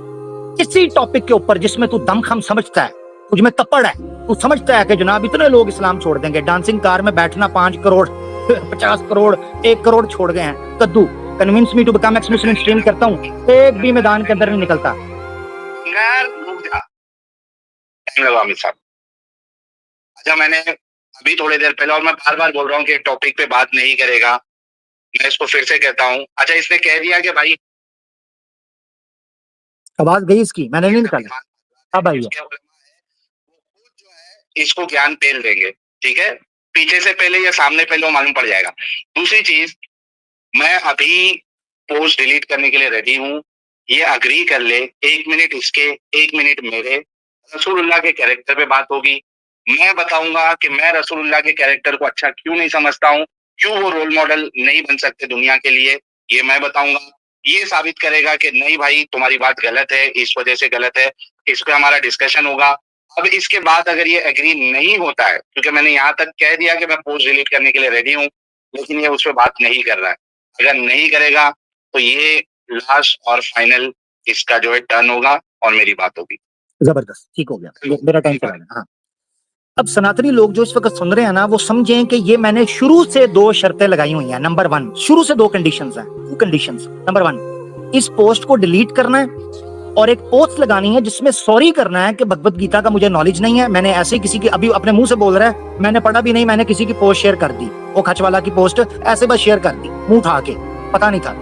किसी टॉपिक के ऊपर जिसमें तू दमखम समझता है, तुझ में तपड़ है, तू समझता है कि जनाब इतने लोग इस्लाम छोड़ देंगे। डांसिंग कार में बैठना 5 करोड़ 50 करोड़ 1 करोड़ छोड़ गए हैं। कद्दू convince me to become ex Muslim stream करता हूँ, एक भी मैदान के अंदर नहीं निकलता। अमित साहब, अच्छा मैंने अभी थोड़ी देर पहले, और मैं बार बार बोल रहा हूँ कि टॉपिक पे बात नहीं करेगा, मैं इसको फिर से कहता हूँ। अच्छा, इसने कह दिया कि भाई आवाज गई इसकी, मैंने नहीं निकाला। अब आई इसको ज्ञान पेल देंगे, ठीक है, पीछे से पहले या सामने पहले वो मालूम पड़ जाएगा। दूसरी चीज, मैं अभी पोस्ट डिलीट करने के लिए रेडी हूँ। ये अग्री कर ले, 1 मिनट इसके 1 मिनट मेरे। रसूलुल्लाह के कैरेक्टर पे बात होगी। मैं बताऊंगा कि मैं रसूलुल्लाह के कैरेक्टर को अच्छा क्यों नहीं समझता हूँ, क्यों वो रोल मॉडल नहीं बन सकते दुनिया के लिए, ये मैं बताऊंगा। ये साबित करेगा कि नहीं भाई तुम्हारी बात गलत है, इस वजह से गलत है। इस पे हमारा डिस्कशन होगा। अब इसके बाद अगर ये एग्री नहीं होता है, क्योंकि मैंने यहाँ तक कह दिया कि मैं पोस्ट डिलीट करने के लिए रेडी हूँ, लेकिन ये उस पर बात नहीं कर रहा है। अगर नहीं करेगा तो ये लास्ट और फाइनल इसका जो है टर्न होगा और मेरी बात होगी। जबरदस्त, ठीक हो गया, मेरा टाइम चला गया। हाँ, अब सनातनी लोग जो इस वक्त सुन रहे हैं ना, वो समझें कि ये मैंने शुरू से 2 शर्तें लगाई हुई हैं। नंबर 1, शुरू से 2 कंडीशंस हैं। 2 कंडीशंस। नंबर 1, इस पोस्ट को डिलीट करना है और एक पोस्ट लगानी है जिसमें सॉरी करना है कि भगवत गीता का मुझे नॉलेज नहीं है, मैंने ऐसे किसी की, अभी अपने मुंह से बोल रहा है मैंने पढ़ा भी नहीं, मैंने किसी की पोस्ट शेयर कर दी, वो खचवाला की पोस्ट ऐसे बस शेयर कर दी मुंह उठा के, पता नहीं था।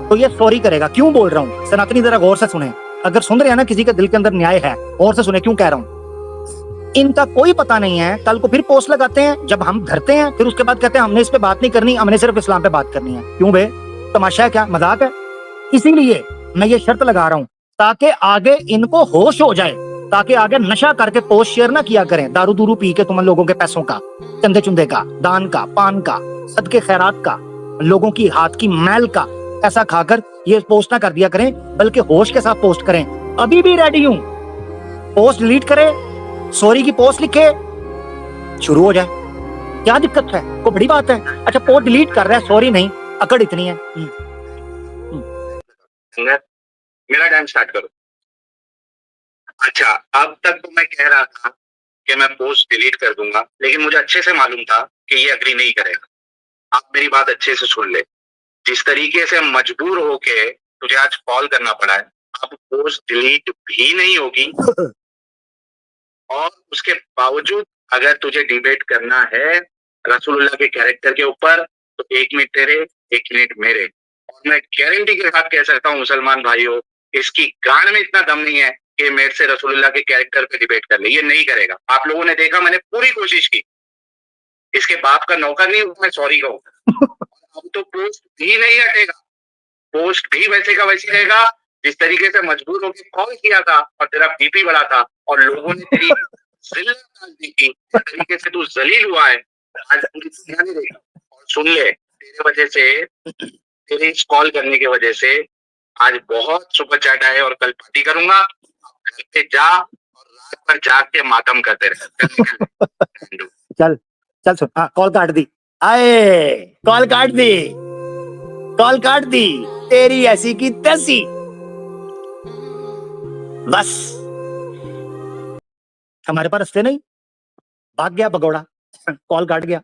तो ये सॉरी करेगा। क्यों बोल रहा हूँ सनातनी, जरा गौर से सुने। अगर सुन रहे हैं ना, किसी के दिल के अंदर न्याय है, गौर से सुने क्यों कह रहा हूँ। इनका कोई पता नहीं है, कल को फिर पोस्ट लगाते हैं, जब हम धरते हैं फिर उसके बाद कहते हैं हमने इस पे बात नहीं करनी, हमने सिर्फ इस्लाम पे बात करनी है। क्यों बे, तमाशा है क्या, मजाक है? इसीलिए मैं ये शर्त लगा रहा हूँ ताकि आगे इनको होश हो जाए, ताकि आगे नशा करके पोस्ट शेयर ना किया करें, दारू दूरू पी के तुम लोगों के पैसों का, चंदे चुंदे का, दान का, पान का, सदके खैरात का, लोगों की हाथ की मैल का ऐसा खाकर ये पोस्ट ना कर दिया करें, बल्कि होश के साथ पोस्ट करें। अभी भी रेडी हूं, पोस्ट डिलीट करे, सॉरी की पोस्ट लिखे, शुरू हो जाए। क्या दिक्कत है, कोई बड़ी बात है? अच्छा, पोस्ट डिलीट कर रहा है, सॉरी नहीं, अकड़ इतनी है। मेरा टाइम स्टार्ट करो। अच्छा, अब तक तो मैं कह रहा था कि मैं पोस्ट डिलीट कर दूंगा, लेकिन मुझे अच्छे से मालूम था कि ये अग्री नहीं करेगा। आप मेरी बात अच्छे से सुन ले। जिस तरीके से मजबूर होके तुझे आज कॉल करना पड़ा है, अब पोस्ट डिलीट भी नहीं होगी। और उसके बावजूद अगर तुझे डिबेट करना है रसूलुल्लाह के कैरेक्टर के ऊपर, तो 1 मिनट तेरे 1 मिनट मेरे। और मैं गारंटी के साथ कह सकता हूँ मुसलमान भाइयों, इसकी गांड में इतना दम नहीं है कि मेरे से रसूलुल्लाह के कैरेक्टर पे डिबेट कर ले। ये नहीं करेगा। आप लोगों ने देखा, मैंने पूरी कोशिश की। इसके बाप का नौकर नहीं हूं मैं, सॉरी कहूँ। अब तो पोस्ट भी नहीं हटेगा, पोस्ट भी वैसे का वैसे रहेगा। जिस तरीके से मजबूर होकर कॉल किया था और तेरा बीपी बढ़ा था और लोगों ने तेरी जिल्लत डाल दी थी, जिस तरीके से तू जलील हुआ है, आज पूरी दुनिया ने देखा। और सुन ले, तेरे वजह से, तेरे इस कॉल करने की वजह से आज बहुत सुपर चैट आए और कल पार्टी करूंगा। घर पे जा और रात भर जाग के मातम करते रहे। चल चल सुन, हाँ कॉल काट दी। आए कॉल काट दी, कॉल काट दी, तेरी ऐसी की तैसी। बस हमारे पास रस्ते नहीं, भाग गया भगौड़ा, कॉल काट गया।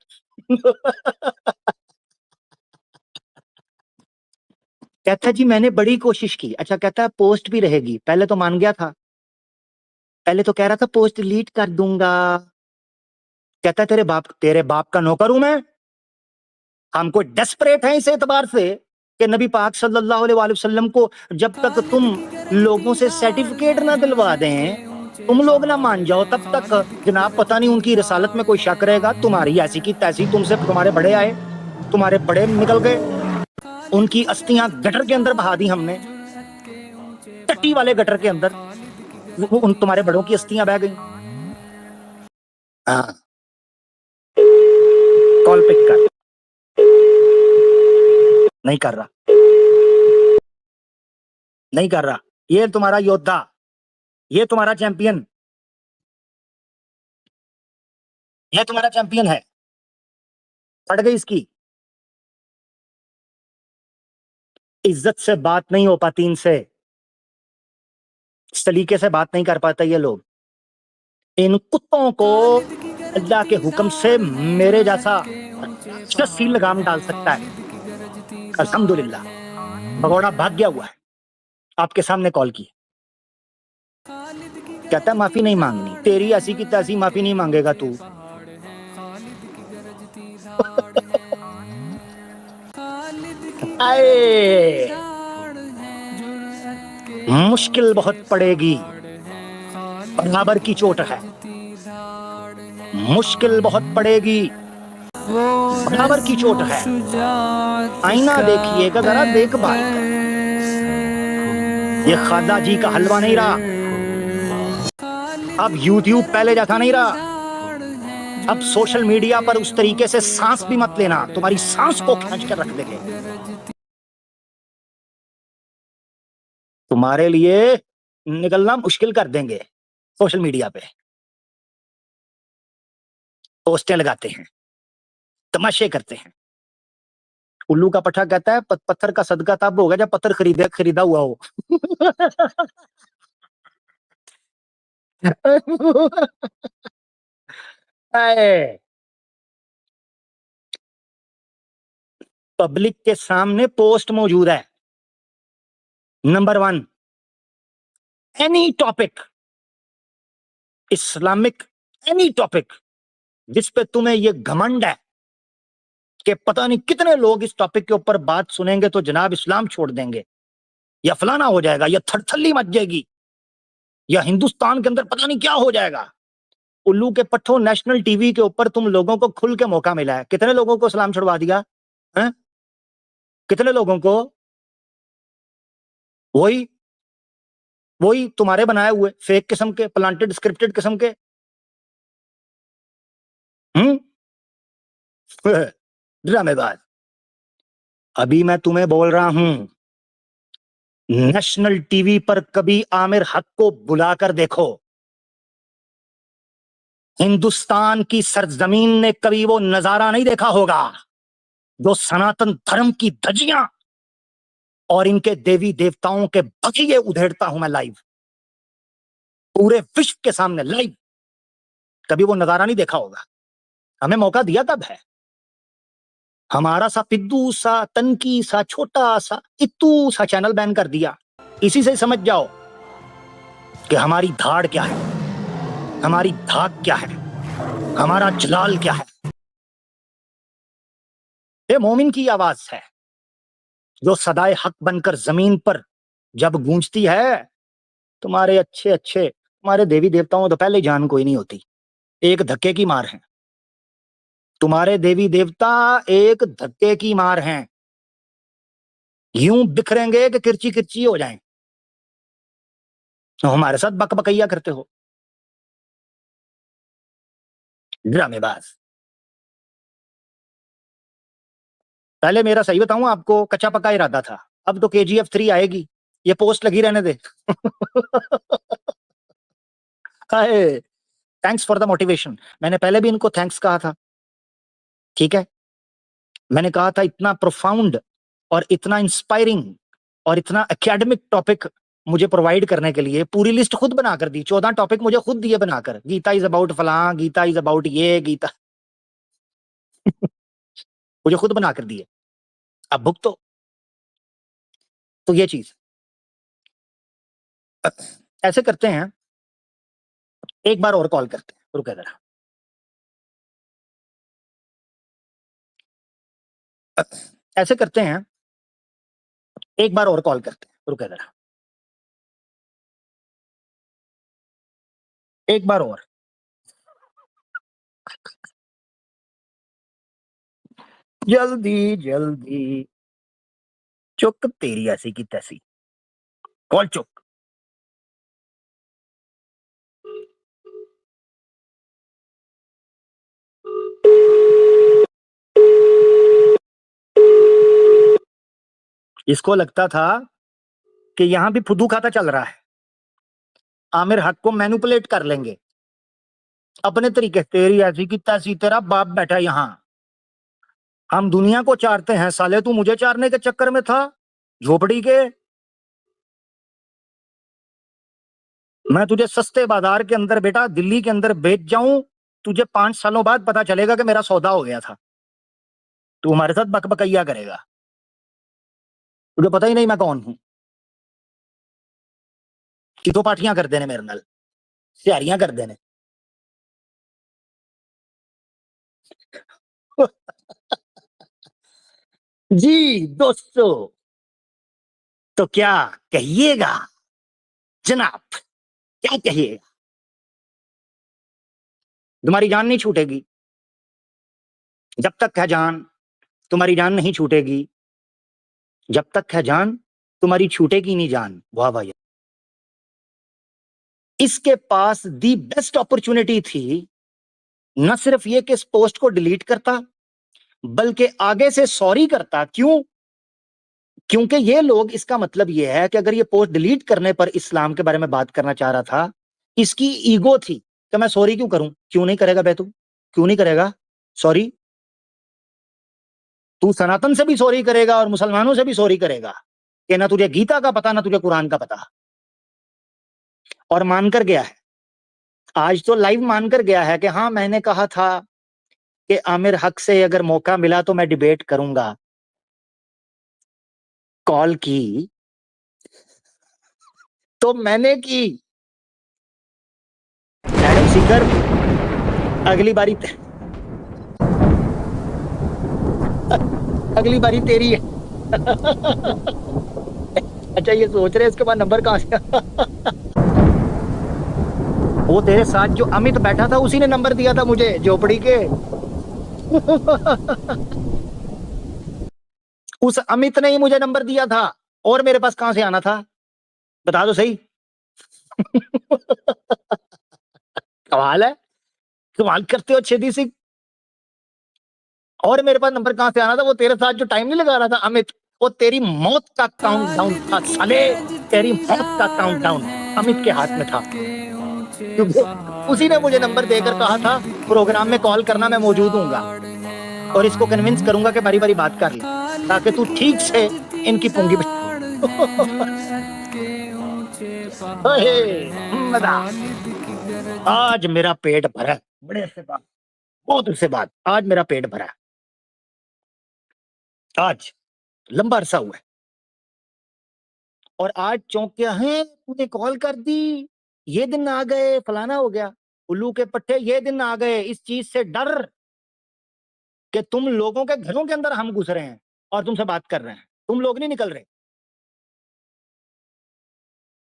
कहता जी मैंने बड़ी कोशिश की। अच्छा, कहता है पोस्ट भी रहेगी। पहले तो मान गया था, पहले तो कह रहा था पोस्ट डिलीट कर दूंगा। कहता है तेरे बाप का नौकर हूं मैं। हमको डेस्परेट है इस एतबार से कि नबी पाक सल्लल्लाहु अलैहि वसल्लम को जब तक तुम लोगों से सर्टिफिकेट ना दिलवा दें, तुम लोग ना मान जाओ, तब तक जनाब पता नहीं उनकी रसालत में कोई शक रहेगा। तुम्हारी ऐसी की तैसी, तुमसे तुम्हारे बड़े आए, तुम्हारे बड़े निकल गए, उनकी अस्थियां गटर के अंदर बहा दी हमने, टट्टी वाले गटर के अंदर उन तुम्हारे बड़ों की अस्थियां बह गई। हाँ, कॉल पिक कर। नहीं कर रहा, नहीं कर रहा। ये तुम्हारा योद्धा, ये तुम्हारा चैंपियन, ये तुम्हारा चैंपियन है। पड़ गई इसकी इज्जत से बात नहीं हो पाती इनसे, इस तरीके से बात नहीं कर पाते ये लोग। इन कुत्तों को अल्लाह के हुक्म से मेरे जैसा रस्सी लगाम डाल सकता है। अल्हम्दुलिल्लाह भगोड़ा भाग गया हुआ है, आपके सामने कॉल की। कहता है माफी नहीं मांगनी, तेरी ऐसी की तैसी माफी नहीं मांगेगा तू। आए मुश्किल बहुत पड़ेगी, बराबर की चोट है। मुश्किल बहुत पड़ेगी, बराबर की चोट है। आईना देखिएगा जरा, देखभाल कर। ये खाजा जी का हलवा नहीं रहा, अब यूट्यूब पहले जैसा नहीं रहा। अब सोशल मीडिया पर उस तरीके से सांस भी मत लेना, तुम्हारी सांस को खींच कर रख देंगे। तुम्हारे लिए निकलना मुश्किल कर देंगे। सोशल मीडिया पे पोस्टें लगाते हैं, तमाशे करते हैं। उल्लू का पठा कहता है पत्थर का सदका तब होगा जब पत्थर खरीदा हुआ हो। पब्लिक के सामने पोस्ट मौजूद है। Number 1, any topic Islamic, any topic जिस पे तुम्हें ये घमंड है कि पता नहीं कितने लोग इस टॉपिक के ऊपर बात सुनेंगे तो जनाब इस्लाम छोड़ देंगे, या फलाना हो जाएगा, या थरथल्ली मच जाएगी, या हिंदुस्तान के अंदर पता नहीं क्या हो जाएगा। उल्लू के पट्ठों, नेशनल टीवी के ऊपर तुम लोगों को खुल के मौका मिला है। कितने लोगों को इस्लाम छुड़वा दिया है? कितने लोगों को? वही वही तुम्हारे बनाए हुए फेक किस्म के, प्लांटेड स्क्रिप्टेड किस्म के। ड्रामेबाज। अभी मैं तुम्हें बोल रहा हूं, नेशनल टीवी पर कभी आमिर हक को बुलाकर देखो। हिंदुस्तान की सरजमीन ने कभी वो नजारा नहीं देखा होगा जो सनातन धर्म की धज्जियां और इनके देवी देवताओं के बगिए उधेड़ता हूं मैं लाइव, पूरे विश्व के सामने लाइव। कभी वो नजारा नहीं देखा होगा। हमें मौका दिया कब है? हमारा सा पिद्दू सा तनकी सा छोटा सा इत्तू सा चैनल बैन कर दिया। इसी से समझ जाओ कि हमारी धाड़ क्या है, हमारी धाक क्या है, हमारा जलाल क्या है। ये मोमिन की आवाज है जो सदाए हक बनकर जमीन पर जब गूंजती है। तुम्हारे अच्छे अच्छे तुम्हारे देवी देवताओं तो पहले जान कोई नहीं होती, एक धक्के की मार है। तुम्हारे देवी देवता एक धक्के की मार हैं, यूं बिखरेंगे कि किरची किरची हो जाएं। तो हमारे साथ बकबकैया करते हो, ड्रामेबाज। पहले मेरा सही बताऊं आपको, कच्चा पक्का इरादा था, अब तो KGF 3 आएगी, ये पोस्ट लगी रहने दे। हाय, थैंक्स फॉर द मोटिवेशन। मैंने पहले भी इनको थैंक्स कहा था, ठीक है। मैंने कहा था इतना प्रोफाउंड और इतना इंस्पायरिंग और इतना एकेडमिक टॉपिक मुझे प्रोवाइड करने के लिए पूरी लिस्ट खुद बनाकर दी। 14 टॉपिक मुझे खुद दिए बनाकर, गीता इज अबाउट फलां, गीता इज अबाउट ये, गीता मुझे खुद बनाकर दिए। अब भुगतो। तो ये चीज ऐसे करते हैं, एक बार और कॉल करते हैं, रुके जरा। ऐसे करते हैं, एक बार और कॉल करते हैं, रुके जरा, एक बार और। जल्दी जल्दी, चुक तेरी ऐसी की तैसी, कॉल चुक। इसको लगता था कि यहां भी फुदू खाता चल रहा है, आमिर हक को मैनिपुलेट कर लेंगे अपने तरीके। तेरी ऐसी की तैसी, तेरा बाप बैठा यहां, हम दुनिया को चारते हैं, साले तू मुझे चारने के चक्कर में था झोपड़ी के। मैं तुझे सस्ते बाजार के अंदर बेटा दिल्ली के अंदर बेच जाऊं, तुझे 5 सालों बाद पता चलेगा कि मेरा सौदा हो गया था। तू हमारे साथ बकबकैया करेगा, तुझे पता ही नहीं मैं कौन हूं। कितो पार्टियां कर देने मेरे नाल, सियारियां कर देने। जी दोस्तों, तो क्या कहिएगा जनाब, क्या कहिएगा? तुम्हारी जान नहीं छूटेगी जब तक है जान, तुम्हारी जान नहीं छूटेगी जब तक है जान, तुम्हारी छूटेगी नहीं जान। वाह भाई, इसके पास दी बेस्ट अपॉर्चुनिटी थी, न सिर्फ ये कि इस पोस्ट को डिलीट करता, बल्कि आगे से सॉरी करता। क्यों? क्योंकि ये लोग, इसका मतलब ये है कि अगर ये पोस्ट डिलीट करने पर इस्लाम के बारे में बात करना चाह रहा था, इसकी ईगो थी कि मैं सॉरी क्यों करूं। क्यों नहीं करेगा बे तू, क्यों नहीं करेगा सॉरी? तू सनातन से भी सॉरी करेगा और मुसलमानों से भी सॉरी करेगा कि ना तुझे गीता का पता ना तुझे कुरान का पता। और मानकर गया है, आज तो लाइव मानकर गया है कि हाँ मैंने कहा था कि आमिर हक से अगर मौका मिला तो मैं डिबेट करूंगा। कॉल की तो मैंने की। एडम सीकर, अगली बारी अगली बारी तेरी है। अच्छा, ये सोच रहे इसके बाद नंबर कहां से? वो तेरे साथ जो अमित बैठा था उसी ने नंबर दिया था मुझे, झोपड़ी के। उस अमित ने ही मुझे नंबर दिया था, और मेरे पास कहां से आना था? बता दो सही। कमाल है, कमाल करते हो छेदी सिंह। और मेरे पास नंबर कहां से आना था? वो तेरे साथ जो टाइम नहीं लगा रहा था अमित, वो तेरी मौत का काउंटडाउन था साले, तेरी मौत का काउंटडाउन अमित के हाथ में था। क्योंकि उसी ने मुझे नंबर देकर कहा था प्रोग्राम में कॉल करना, मैं मौजूद हूँगा और इसको कन्विंस करूंगा कि बारी बारी बात कर ले, ताकि तू ठीक से इनकी पुंगी आज मेरा पेट भरा है। बड़े अरसे बाद, बहुत अरसे बाद आज मेरा पेट भरा है। आज लंबा अरसा हुआ है और आज चौंक गया है, तूने कॉल कर दी, ये दिन आ गए, फलाना हो गया। उल्लू के पट्टे, ये दिन आ गए। इस चीज से डर कि तुम लोगों के घरों के अंदर हम घुस रहे हैं और तुमसे बात कर रहे हैं, तुम लोग नहीं निकल रहे।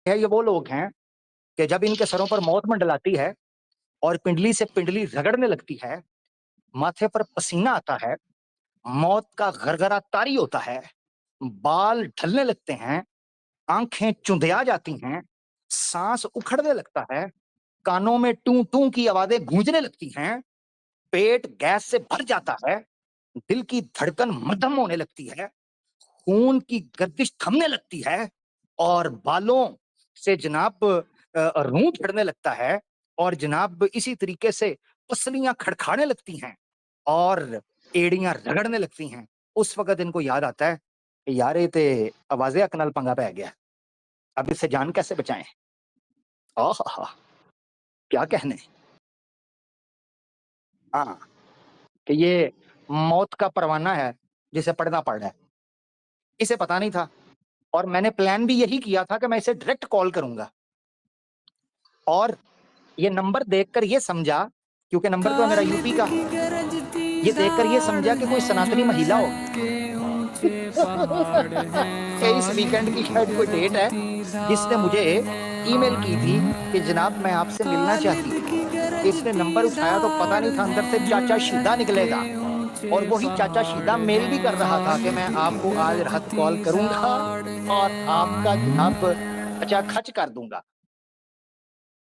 ये वो लोग हैं कि जब इनके सरों पर मौत मंडलाती है और पिंडली से पिंडली रगड़ने लगती है, माथे पर पसीना आता है, मौत का गरगरा तारी होता है, बाल ढलने लगते हैं, आंखें चुंधिया जाती हैं, सांस उखड़ने लगता है, कानों में टू टू की आवाजें गूंजने लगती हैं, पेट गैस से भर जाता है, दिल की धड़कन मध्यम होने लगती है, खून की गर्दिश थमने लगती है और बालों से जनाब रूं चढ़ने लगता है और जनाब इसी तरीके से पसलियां खड़खाड़ने लगती हैं और एड़ियां रगड़ने लगती हैं। उस वक्त इनको याद आता है कि यार ये ते आवाज़े अकनाल पंगा पै गया, अब इससे जान कैसे बचाएं। आहा, क्या कहने। हाँ, कि ये मौत का परवाना है जिसे पढ़ना पड़ रहा है। इसे पता नहीं था और मैंने प्लान भी यही किया था कि मैं इसे डायरेक्ट कॉल करूंगा और ये नंबर देखकर ये समझा, क्योंकि नंबर तो है मेरा यूपी का, ये देखकर ये समझा कि कोई सनातनी महिला हो। इस वीकेंड की शायद कोई डेट है जिसने मुझे ईमेल की थी कि जनाब मैं आपसे मिलना चाहती हूँ। इसने नंबर उठाया तो पता नहीं था अंदर से चाचा शीदा निकलेगा और वही चाचा शीदा मेल भी कर रहा था कि मैं आपको आज रात कॉल करूंगा और आपका जनाब अच्छा खच कर दूंगा।